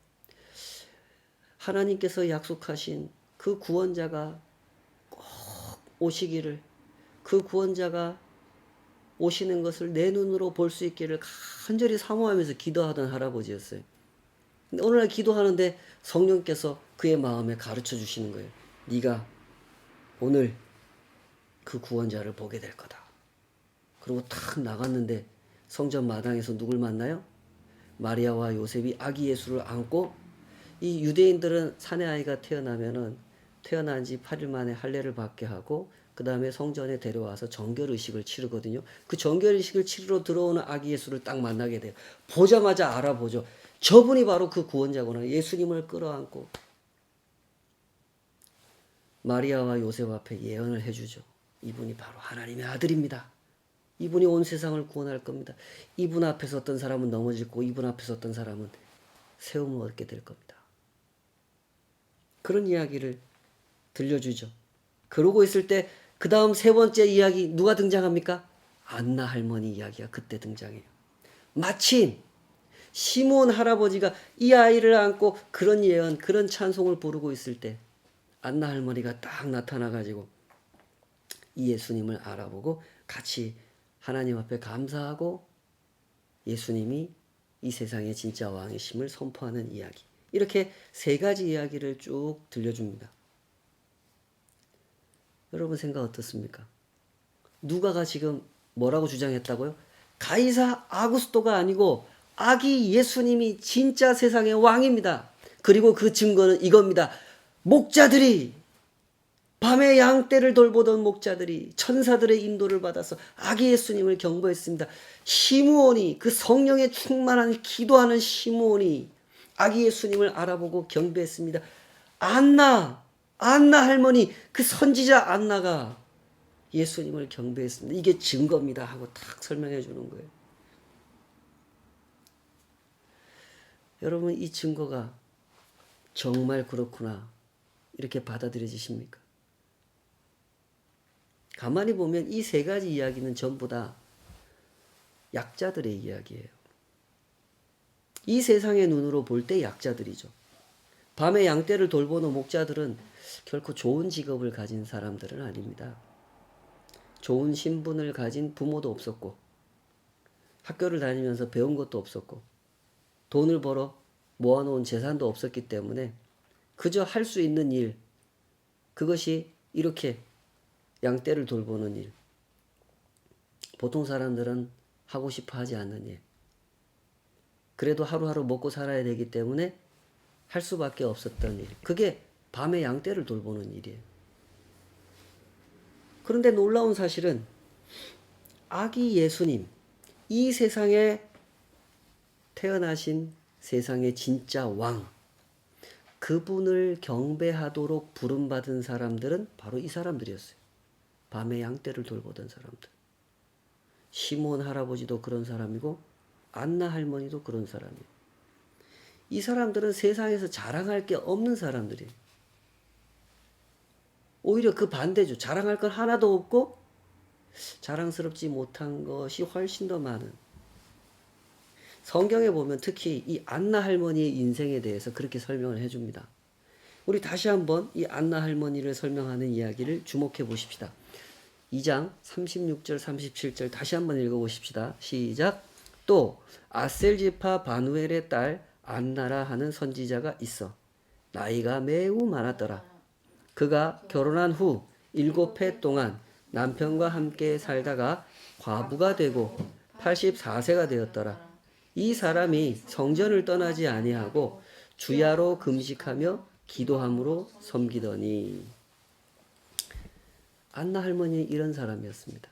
하나님께서 약속하신 그 구원자가 꼭 오시기를, 그 구원자가 오시는 것을 내 눈으로 볼 수 있기를 간절히 사모하면서 기도하던 할아버지였어요. 근데 오늘날 기도하는데 성령께서 그의 마음에 가르쳐 주시는 거예요. 네가 오늘 그 구원자를 보게 될 거다. 그리고 탁 나갔는데 성전 마당에서 누굴 만나요? 마리아와 요셉이 아기 예수를 안고, 이 유대인들은 사내 아이가 태어나면은 태어난 지 8일 만에 할례를 받게 하고 그 다음에 성전에 데려와서 정결의식을 치르거든요. 그 정결의식을 치르러 들어오는 아기 예수를 딱 만나게 돼요. 보자마자 알아보죠. 저분이 바로 그 구원자구나. 예수님을 끌어안고 마리아와 요셉 앞에 예언을 해주죠. 이분이 바로 하나님의 아들입니다. 이분이 온 세상을 구원할 겁니다. 이분 앞에서 어떤 사람은 넘어질 거고 이분 앞에서 어떤 사람은 세움을 얻게 될 겁니다. 그런 이야기를 들려주죠. 그러고 있을 때 그 다음 세 번째 이야기 누가 등장합니까? 안나 할머니 이야기가 그때 등장해요. 마침 시므온 할아버지가 이 아이를 안고 그런 예언, 그런 찬송을 부르고 있을 때 안나 할머니가 딱 나타나가지고 이 예수님을 알아보고 같이 하나님 앞에 감사하고 예수님이 이 세상의 진짜 왕이심을 선포하는 이야기. 이렇게 세 가지 이야기를 쭉 들려줍니다. 여러분 생각 어떻습니까? 누가가 지금 뭐라고 주장했다고요? 가이사 아구스토가 아니고 아기 예수님이 진짜 세상의 왕입니다. 그리고 그 증거는 이겁니다. 목자들이, 밤에 양떼를 돌보던 목자들이 천사들의 인도를 받아서 아기 예수님을 경배했습니다. 시므온이, 그 성령에 충만한 기도하는 시므온이 아기 예수님을 알아보고 경배했습니다. 안나 할머니, 그 선지자 안나가 예수님을 경배했습니다. 이게 증거입니다 하고 딱 설명해 주는 거예요. 여러분, 이 증거가 정말 그렇구나 이렇게 받아들여지십니까? 가만히 보면 이 세 가지 이야기는 전부 다 약자들의 이야기예요. 이 세상의 눈으로 볼 때 약자들이죠. 밤에 양떼를 돌보는 목자들은 결코 좋은 직업을 가진 사람들은 아닙니다. 좋은 신분을 가진 부모도 없었고 학교를 다니면서 배운 것도 없었고 돈을 벌어 모아놓은 재산도 없었기 때문에 그저 할 수 있는 일, 그것이 이렇게 양떼를 돌보는 일. 보통 사람들은 하고 싶어 하지 않는 일. 그래도 하루하루 먹고 살아야 되기 때문에 할 수밖에 없었던 일. 그게 밤에 양떼를 돌보는 일이에요. 그런데 놀라운 사실은 아기 예수님, 이 세상에 태어나신 세상의 진짜 왕, 그분을 경배하도록 부름받은 사람들은 바로 이 사람들이었어요. 밤에 양떼를 돌보던 사람들. 시몬 할아버지도 그런 사람이고 안나 할머니도 그런 사람이에요. 이 사람들은 세상에서 자랑할 게 없는 사람들이에요. 오히려 그 반대죠. 자랑할 건 하나도 없고 자랑스럽지 못한 것이 훨씬 더 많은. 성경에 보면 특히 이 안나 할머니의 인생에 대해서 그렇게 설명을 해줍니다. 우리 다시 한번 이 안나 할머니를 설명하는 이야기를 주목해 보십시다. 2장 36절 37절 다시 한번 읽어보십시다. 시작. 또 아셀지파 바누엘의 딸 안나라 하는 선지자가 있어 나이가 매우 많았더라. 그가 결혼한 후 7해 동안 남편과 함께 살다가 과부가 되고 84세가 되었더라. 이 사람이 성전을 떠나지 아니하고 주야로 금식하며 기도함으로 섬기더니. 안나 할머니는 이런 사람이었습니다.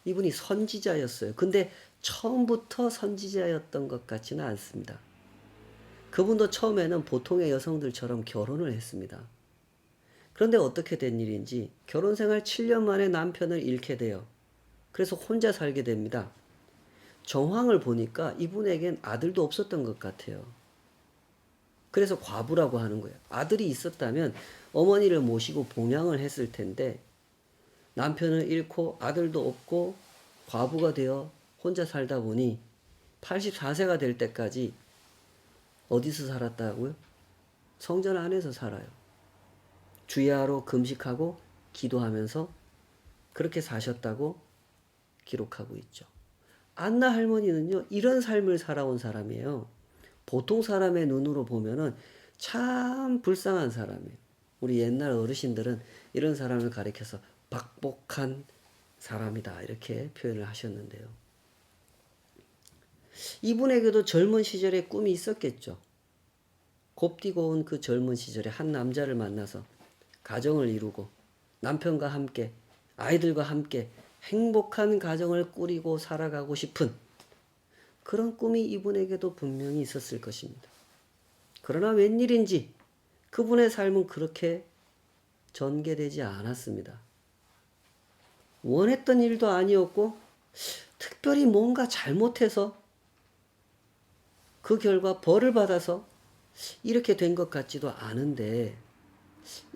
이분이 선지자였어요. 근데 처음부터 선지자였던 것 같지는 않습니다. 그분도 처음에는 보통의 여성들처럼 결혼을 했습니다. 그런데 어떻게 된 일인지 결혼 생활 7년 만에 남편을 잃게 돼요. 그래서 혼자 살게 됩니다. 정황을 보니까 이분에겐 아들도 없었던 것 같아요. 그래서 과부라고 하는 거예요. 아들이 있었다면 어머니를 모시고 봉양을 했을 텐데 남편을 잃고 아들도 없고 과부가 되어 혼자 살다 보니 84세가 될 때까지 어디서 살았다고요? 성전 안에서 살아요. 주야로 금식하고 기도하면서 그렇게 사셨다고 기록하고 있죠. 안나 할머니는요, 이런 삶을 살아온 사람이에요. 보통 사람의 눈으로 보면은 참 불쌍한 사람이에요. 우리 옛날 어르신들은 이런 사람을 가리켜서 박복한 사람이다 이렇게 표현을 하셨는데요. 이분에게도 젊은 시절에 꿈이 있었겠죠. 곱디고 온 그 젊은 시절에 한 남자를 만나서 가정을 이루고 남편과 함께 아이들과 함께 행복한 가정을 꾸리고 살아가고 싶은 그런 꿈이 이분에게도 분명히 있었을 것입니다. 그러나 웬일인지 그분의 삶은 그렇게 전개되지 않았습니다. 원했던 일도 아니었고 특별히 뭔가 잘못해서 그 결과 벌을 받아서 이렇게 된 것 같지도 않은데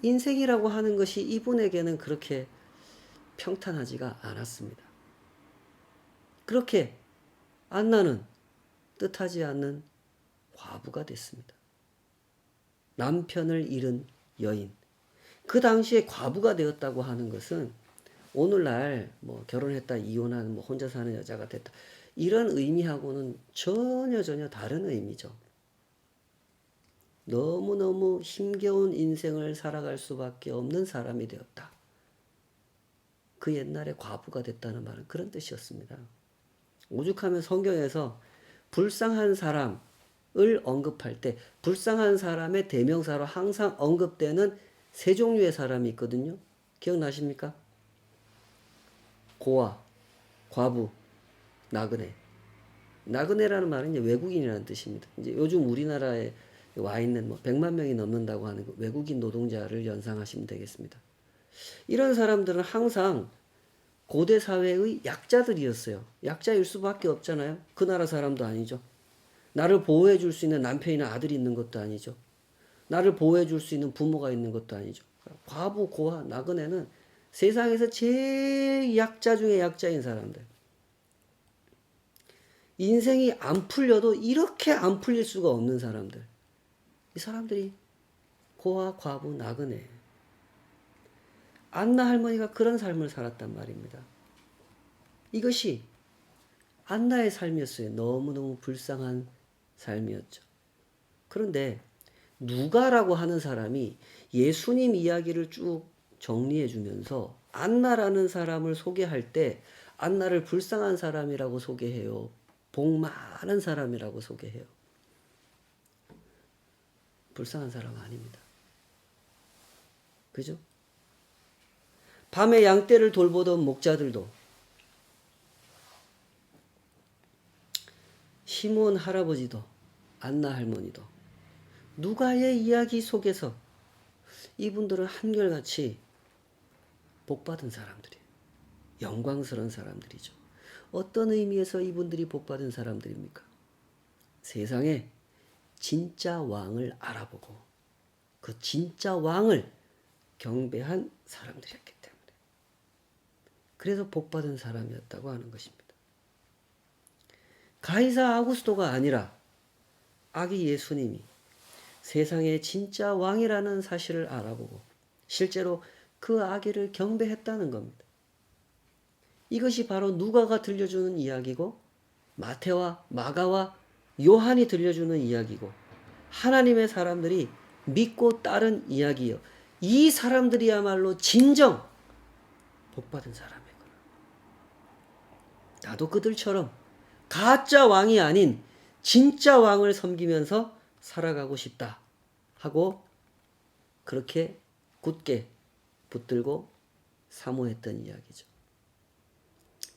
인생이라고 하는 것이 이분에게는 그렇게 평탄하지가 않았습니다. 그렇게 안나는 뜻하지 않는 과부가 됐습니다. 남편을 잃은 여인. 그 당시에 과부가 되었다고 하는 것은 오늘날 뭐 결혼했다 이혼한 뭐 혼자 사는 여자가 됐다 이런 의미하고는 전혀 다른 의미죠. 너무너무 힘겨운 인생을 살아갈 수밖에 없는 사람이 되었다. 그 옛날에 과부가 됐다는 말은 그런 뜻이었습니다. 오죽하면 성경에서 불쌍한 사람을 언급할 때 불쌍한 사람의 대명사로 항상 언급되는 세 종류의 사람이 있거든요. 기억나십니까? 고아, 과부, 나그네. 나그네라는 말은 이제 외국인이라는 뜻입니다. 이제 요즘 우리나라에 와 있는 뭐 100만 명이 넘는다고 하는 그 외국인 노동자를 연상하시면 되겠습니다. 이런 사람들은 항상 고대 사회의 약자들이었어요. 약자일 수밖에 없잖아요. 그 나라 사람도 아니죠. 나를 보호해 줄 수 있는 남편이나 아들이 있는 것도 아니죠. 나를 보호해 줄 수 있는 부모가 있는 것도 아니죠. 과부, 고아, 나그네는 세상에서 제일 약자 중에 약자인 사람들. 인생이 안 풀려도 이렇게 안 풀릴 수가 없는 사람들. 이 사람들이 고아, 과부, 나그네. 안나 할머니가 그런 삶을 살았단 말입니다. 이것이 안나의 삶이었어요. 너무너무 불쌍한 삶이었죠. 그런데 누가라고 하는 사람이 예수님 이야기를 쭉 정리해 주면서 안나라는 사람을 소개할 때 안나를 불쌍한 사람이라고 소개해요. 복 많은 사람이라고 소개해요. 불쌍한 사람 아닙니다. 그죠? 밤에 양떼를 돌보던 목자들도 시므온 할아버지도 안나 할머니도 누가의 이야기 속에서 이분들은 한결같이 복받은 사람들이에요. 영광스러운 사람들이죠. 어떤 의미에서 이분들이 복받은 사람들입니까? 세상에 진짜 왕을 알아보고 그 진짜 왕을 경배한 사람들이었기 때문에 그래서 복받은 사람이었다고 하는 것입니다. 가이사 아구스토가 아니라 아기 예수님이 세상의 진짜 왕이라는 사실을 알아보고 실제로 그 아기를 경배했다는 겁니다. 이것이 바로 누가가 들려주는 이야기고 마태와 마가와 요한이 들려주는 이야기고 하나님의 사람들이 믿고 따른 이야기요. 이 사람들이야말로 진정 복받은 사람이구나. 나도 그들처럼 가짜 왕이 아닌 진짜 왕을 섬기면서 살아가고 싶다 하고 그렇게 굳게 붙들고 사모했던 이야기죠.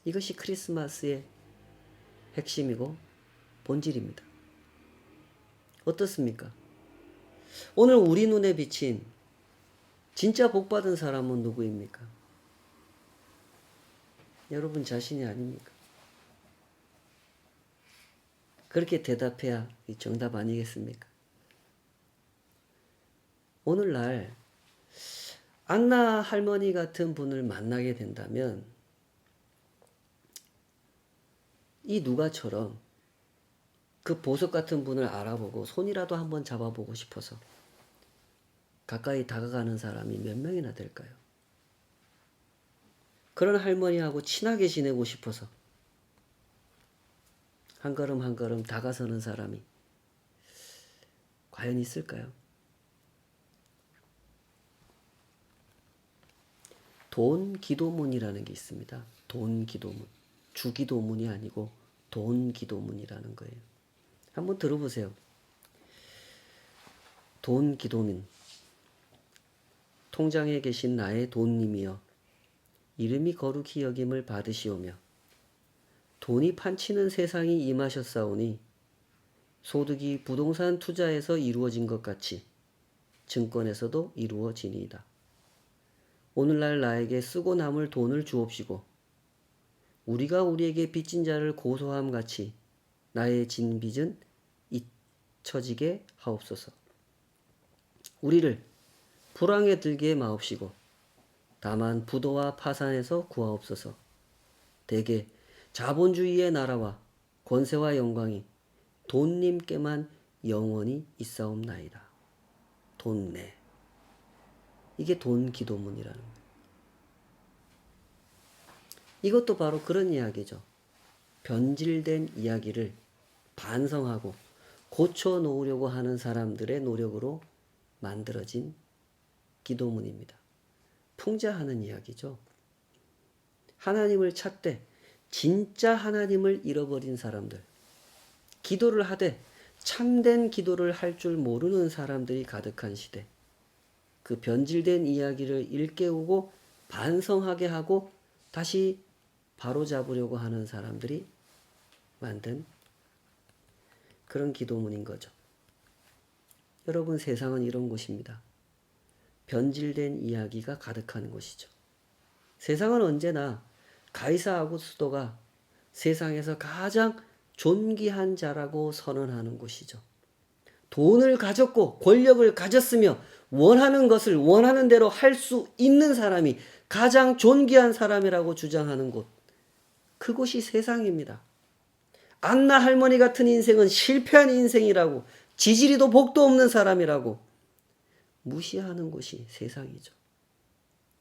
이것이 크리스마스의 핵심이고 본질입니다. 어떻습니까? 오늘 우리 눈에 비친 진짜 복받은 사람은 누구입니까? 여러분 자신이 아닙니까? 그렇게 대답해야 정답 아니겠습니까? 오늘날 안나 할머니 같은 분을 만나게 된다면 이 누가처럼 그 보석 같은 분을 알아보고 손이라도 한번 잡아보고 싶어서 가까이 다가가는 사람이 몇 명이나 될까요? 그런 할머니하고 친하게 지내고 싶어서 한 걸음 한 걸음 다가서는 사람이 과연 있을까요? 돈 기도문이라는 게 있습니다. 돈 기도문. 주기도문이 아니고 돈 기도문이라는 거예요. 한번 들어보세요. 돈 기도문. 통장에 계신 나의 돈님이여 이름이 거룩히 여김을 받으시오며 돈이 판치는 세상이 임하셨사오니 소득이 부동산 투자에서 이루어진 것 같이 증권에서도 이루어지니이다. 오늘날 나에게 쓰고 남을 돈을 주옵시고 우리가 우리에게 빚진 자를 고소함 같이 나의 진 빚은 잊혀지게 하옵소서. 우리를 불황에 들게 마옵시고 다만 부도와 파산에서 구하옵소서. 대개 자본주의의 나라와 권세와 영광이 돈님께만 영원히 있사옵나이다. 돈내. 이게 돈 기도문이라는 거예요. 이것도 바로 그런 이야기죠. 변질된 이야기를 반성하고 고쳐놓으려고 하는 사람들의 노력으로 만들어진 기도문입니다. 풍자하는 이야기죠. 하나님을 찾되 진짜 하나님을 잃어버린 사람들, 기도를 하되 참된 기도를 할 줄 모르는 사람들이 가득한 시대, 그 변질된 이야기를 일깨우고 반성하게 하고 다시 바로잡으려고 하는 사람들이 만든 그런 기도문인 거죠. 여러분, 세상은 이런 곳입니다. 변질된 이야기가 가득한 곳이죠. 세상은 언제나 가이사 아구스토가 세상에서 가장 존귀한 자라고 선언하는 곳이죠. 돈을 가졌고 권력을 가졌으며 원하는 것을 원하는 대로 할 수 있는 사람이 가장 존귀한 사람이라고 주장하는 곳. 그곳이 세상입니다. 안나 할머니 같은 인생은 실패한 인생이라고, 지지리도 복도 없는 사람이라고 무시하는 곳이 세상이죠.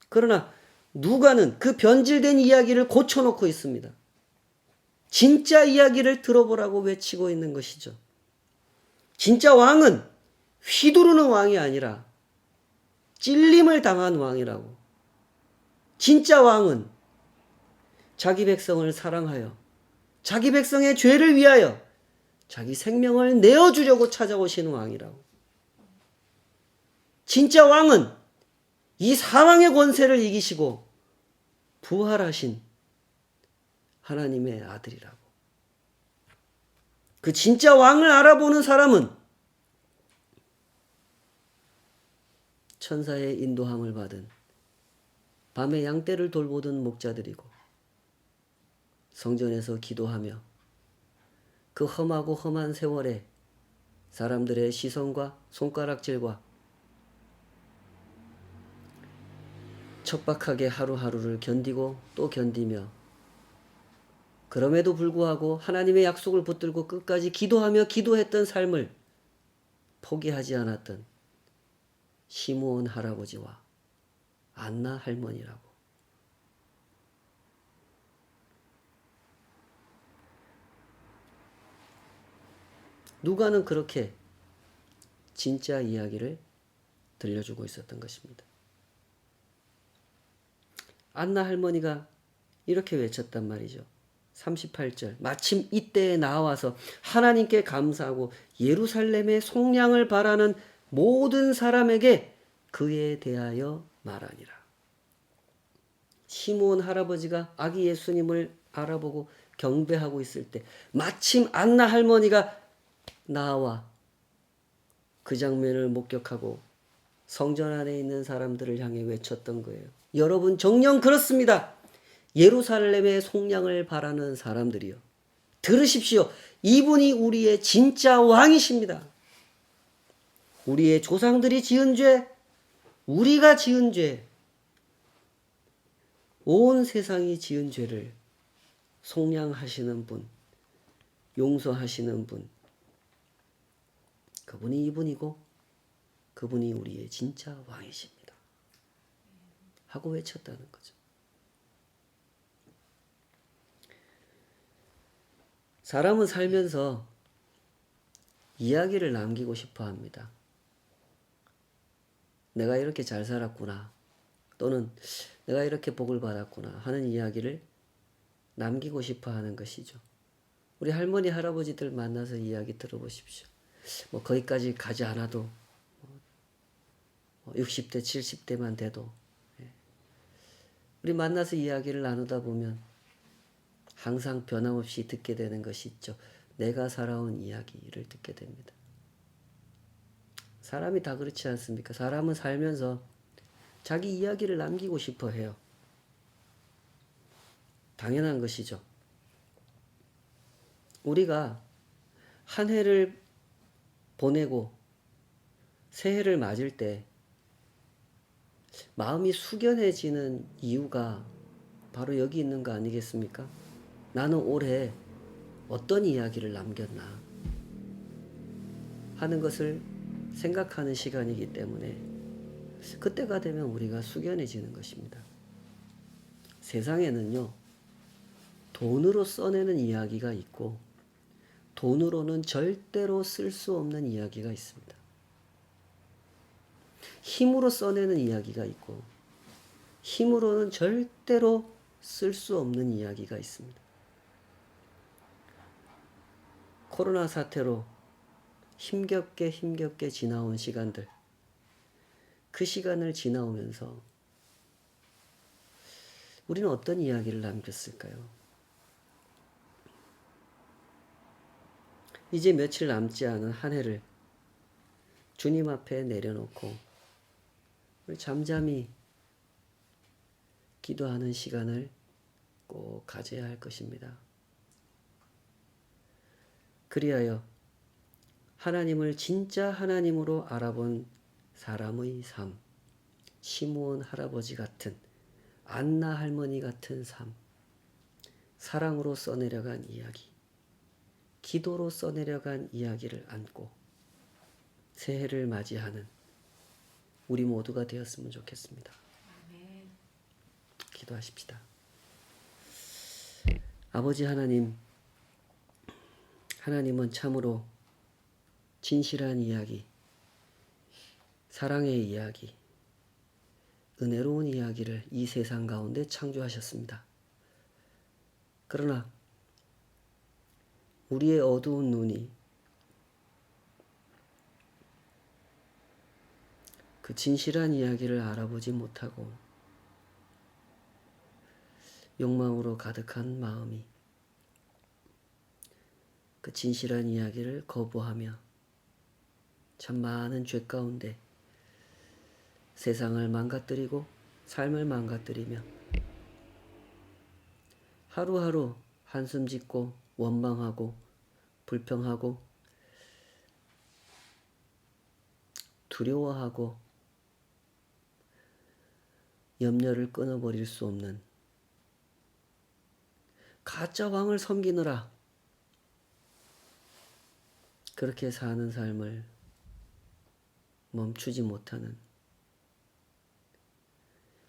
그러나 누가는 그 변질된 이야기를 고쳐놓고 있습니다. 진짜 이야기를 들어보라고 외치고 있는 것이죠. 진짜 왕은 휘두르는 왕이 아니라 찔림을 당한 왕이라고. 진짜 왕은 자기 백성을 사랑하여 자기 백성의 죄를 위하여 자기 생명을 내어주려고 찾아오시는 왕이라고. 진짜 왕은 이 사망의 권세를 이기시고 부활하신 하나님의 아들이라고. 그 진짜 왕을 알아보는 사람은 천사의 인도함을 받은 밤에 양떼를 돌보던 목자들이고 성전에서 기도하며 그 험하고 험한 세월에 사람들의 시선과 손가락질과 척박하게 하루하루를 견디고 또 견디며 그럼에도 불구하고 하나님의 약속을 붙들고 끝까지 기도하며 기도했던 삶을 포기하지 않았던 시므온 할아버지와 안나 할머니라고. 누가는 그렇게 진짜 이야기를 들려주고 있었던 것입니다. 안나 할머니가 이렇게 외쳤단 말이죠. 38절 마침 이때에 나와서 하나님께 감사하고 예루살렘의 속량을 바라는 모든 사람에게 그에 대하여 말하니라. 시므온 할아버지가 아기 예수님을 알아보고 경배하고 있을 때 마침 안나 할머니가 나와 그 장면을 목격하고 성전 안에 있는 사람들을 향해 외쳤던 거예요. 여러분 정녕 그렇습니다. 예루살렘의 속량을 바라는 사람들이요. 들으십시오. 이분이 우리의 진짜 왕이십니다. 우리의 조상들이 지은 죄, 우리가 지은 죄, 온 세상이 지은 죄를 속량하시는 분, 용서하시는 분, 그분이 이분이고 그분이 우리의 진짜 왕이십니다. 하고 외쳤다는 거죠. 사람은 살면서 이야기를 남기고 싶어 합니다. 내가 이렇게 잘 살았구나. 또는 내가 이렇게 복을 받았구나 하는 이야기를 남기고 싶어 하는 것이죠. 우리 할머니, 할아버지들 만나서 이야기 들어보십시오. 뭐 거기까지 가지 않아도 60대, 70대만 돼도 우리 만나서 이야기를 나누다 보면 항상 변함없이 듣게 되는 것이 있죠. 내가 살아온 이야기를 듣게 됩니다. 사람이 다 그렇지 않습니까? 사람은 살면서 자기 이야기를 남기고 싶어 해요. 당연한 것이죠. 우리가 한 해를 보내고 새해를 맞을 때 마음이 숙연해지는 이유가 바로 여기 있는 거 아니겠습니까? 나는 올해 어떤 이야기를 남겼나 하는 것을 생각하는 시간이기 때문에 그때가 되면 우리가 숙연해지는 것입니다. 세상에는요, 돈으로 써내는 이야기가 있고 돈으로는 절대로 쓸 수 없는 이야기가 있습니다. 힘으로 써내는 이야기가 있고 힘으로는 절대로 쓸 수 없는 이야기가 있습니다. 코로나 사태로 힘겹게 지나온 시간들, 그 시간을 지나오면서 우리는 어떤 이야기를 남겼을까요? 이제 며칠 남지 않은 한 해를 주님 앞에 내려놓고 우리 잠잠히 기도하는 시간을 꼭 가져야 할 것입니다. 그리하여 하나님을 진짜 하나님으로 알아본 사람의 삶, 시므온 할아버지 같은, 안나 할머니 같은 삶, 사랑으로 써내려간 이야기, 기도로 써내려간 이야기를 안고 새해를 맞이하는 우리 모두가 되었으면 좋겠습니다. 아멘. 기도하십시다. 아버지 하나님, 하나님은 참으로 진실한 이야기, 사랑의 이야기, 은혜로운 이야기를 이 세상 가운데 창조하셨습니다. 그러나 우리의 어두운 눈이 그 진실한 이야기를 알아보지 못하고 욕망으로 가득한 마음이 그 진실한 이야기를 거부하며 참 많은 죄 가운데 세상을 망가뜨리고 삶을 망가뜨리며 하루하루 한숨 짓고 원망하고 불평하고 두려워하고 염려를 끊어버릴 수 없는 가짜 왕을 섬기느라 그렇게 사는 삶을 멈추지 못하는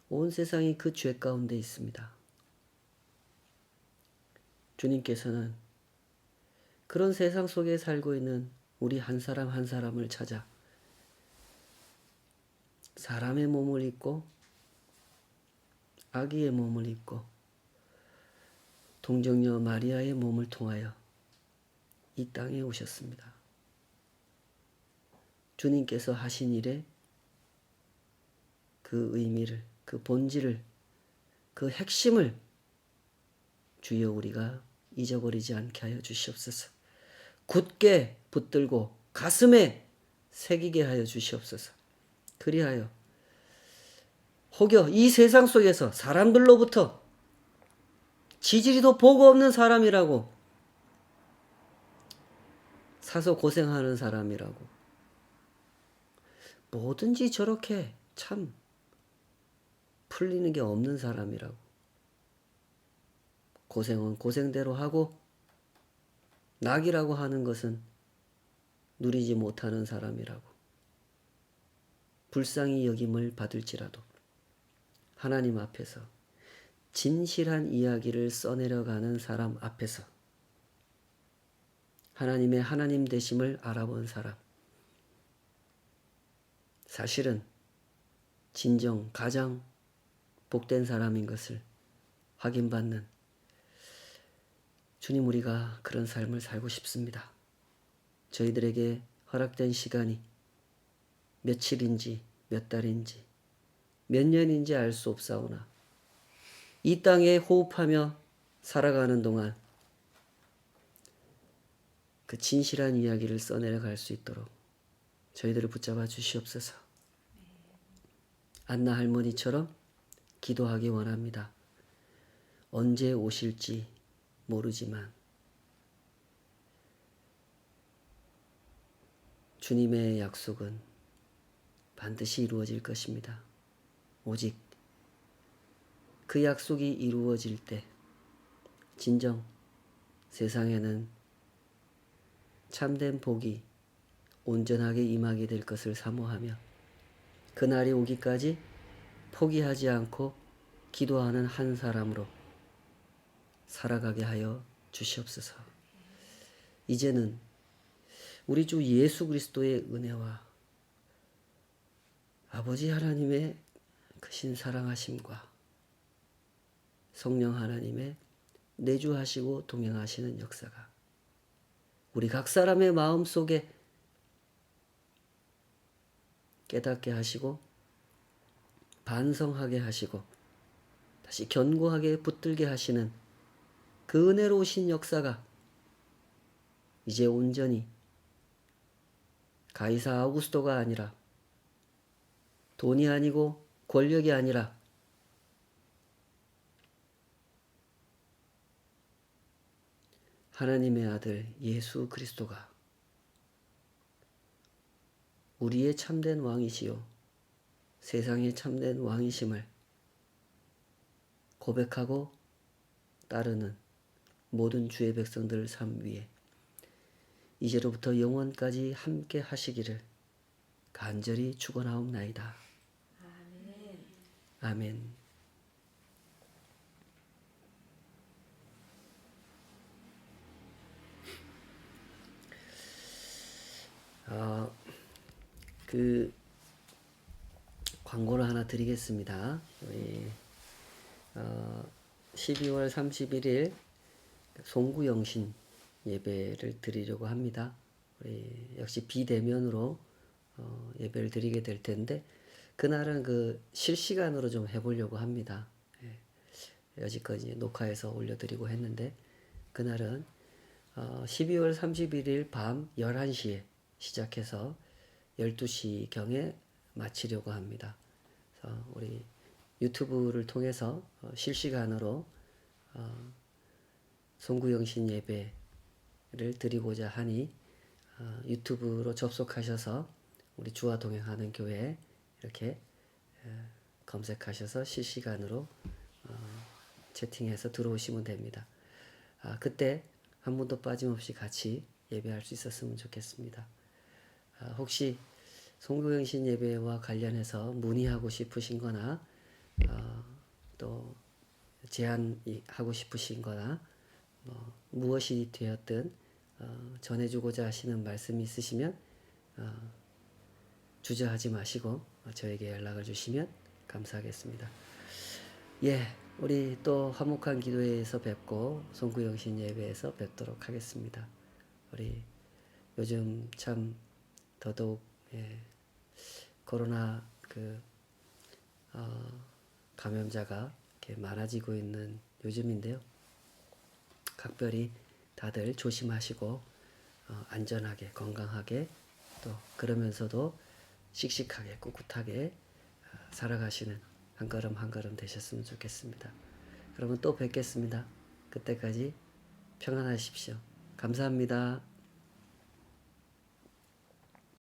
온 세상이 그 죄 가운데 있습니다. 주님께서는 그런 세상 속에 살고 있는 우리 한 사람 한 사람을 찾아 사람의 몸을 입고 아기의 몸을 입고 동정녀 마리아의 몸을 통하여 이 땅에 오셨습니다. 주님께서 하신 일의 그 의미를, 그 본질을, 그 핵심을 주여 우리가 잊어버리지 않게 하여 주시옵소서. 굳게 붙들고 가슴에 새기게 하여 주시옵소서. 그리하여 혹여 이 세상 속에서 사람들로부터 지지리도 보고 없는 사람이라고, 사서 고생하는 사람이라고, 뭐든지 저렇게 참 풀리는 게 없는 사람이라고, 고생은 고생대로 하고 낙이라고 하는 것은 누리지 못하는 사람이라고 불쌍히 여김을 받을지라도 하나님 앞에서 진실한 이야기를 써내려가는 사람 앞에서 하나님의 하나님 되심을 알아본 사람, 사실은 진정 가장 복된 사람인 것을 확인받는 주님, 우리가 그런 삶을 살고 싶습니다. 저희들에게 허락된 시간이 며칠인지 몇 달인지 몇 년인지 알 수 없사오나 이 땅에 호흡하며 살아가는 동안 그 진실한 이야기를 써내려갈 수 있도록 저희들을 붙잡아 주시옵소서. 안나 할머니처럼 기도하기 원합니다. 언제 오실지 모르지만 주님의 약속은 반드시 이루어질 것입니다. 오직 그 약속이 이루어질 때 진정 세상에는 참된 복이 온전하게 임하게 될 것을 사모하며 그날이 오기까지 포기하지 않고 기도하는 한 사람으로 살아가게 하여 주시옵소서. 이제는 우리 주 예수 그리스도의 은혜와 아버지 하나님의 크신 사랑하심과 성령 하나님의 내주하시고 동행하시는 역사가 우리 각 사람의 마음 속에 깨닫게 하시고 반성하게 하시고 다시 견고하게 붙들게 하시는 그 은혜로우신 역사가 이제 온전히 가이사 아우구스토가 아니라 돈이 아니고 권력이 아니라 하나님의 아들 예수 그리스도가 우리의 참된 왕이시요 세상의 참된 왕이심을 고백하고 따르는 모든 주의 백성들 삶 위에 이제로부터 영원까지 함께 하시기를 간절히 축원하옵나이다. 아멘. 아멘. 그 광고를 하나 드리겠습니다. 우리 12월 31일 송구영신 예배를 드리려고 합니다. 우리 역시 비대면으로 예배를 드리게 될 텐데 그날은 그 실시간으로 좀 해보려고 합니다. 여지껏 이제 녹화해서 올려드리고 했는데 그날은 12월 31일 밤 11시에 시작해서 12시경에 마치려고 합니다. 그래서 우리 유튜브를 통해서 실시간으로 송구영신 예배를 드리고자 하니 유튜브로 접속하셔서 우리 주와 동행하는 교회 이렇게 검색하셔서 실시간으로 채팅해서 들어오시면 됩니다. 그때 한 분도 빠짐없이 같이 예배할 수 있었으면 좋겠습니다. 혹시 송구영신 예배와 관련해서 문의하고 싶으신 거나 또 제안하고 싶으신 거나 무엇이 되었든 전해주고자 하시는 말씀이 있으시면 주저하지 마시고 저에게 연락을 주시면 감사하겠습니다. 예, 우리 또 화목한 기도회에서 뵙고 송구영신 예배에서 뵙도록 하겠습니다. 우리 요즘 참 더더욱 코로나 감염자가 이렇게 많아지고 있는 요즘인데요. 각별히 다들 조심하시고 안전하게 건강하게 또 그러면서도 씩씩하게 꿋꿋하게 살아가시는 한 걸음 한 걸음 되셨으면 좋겠습니다. 그러면 또 뵙겠습니다. 그때까지 평안하십시오. 감사합니다.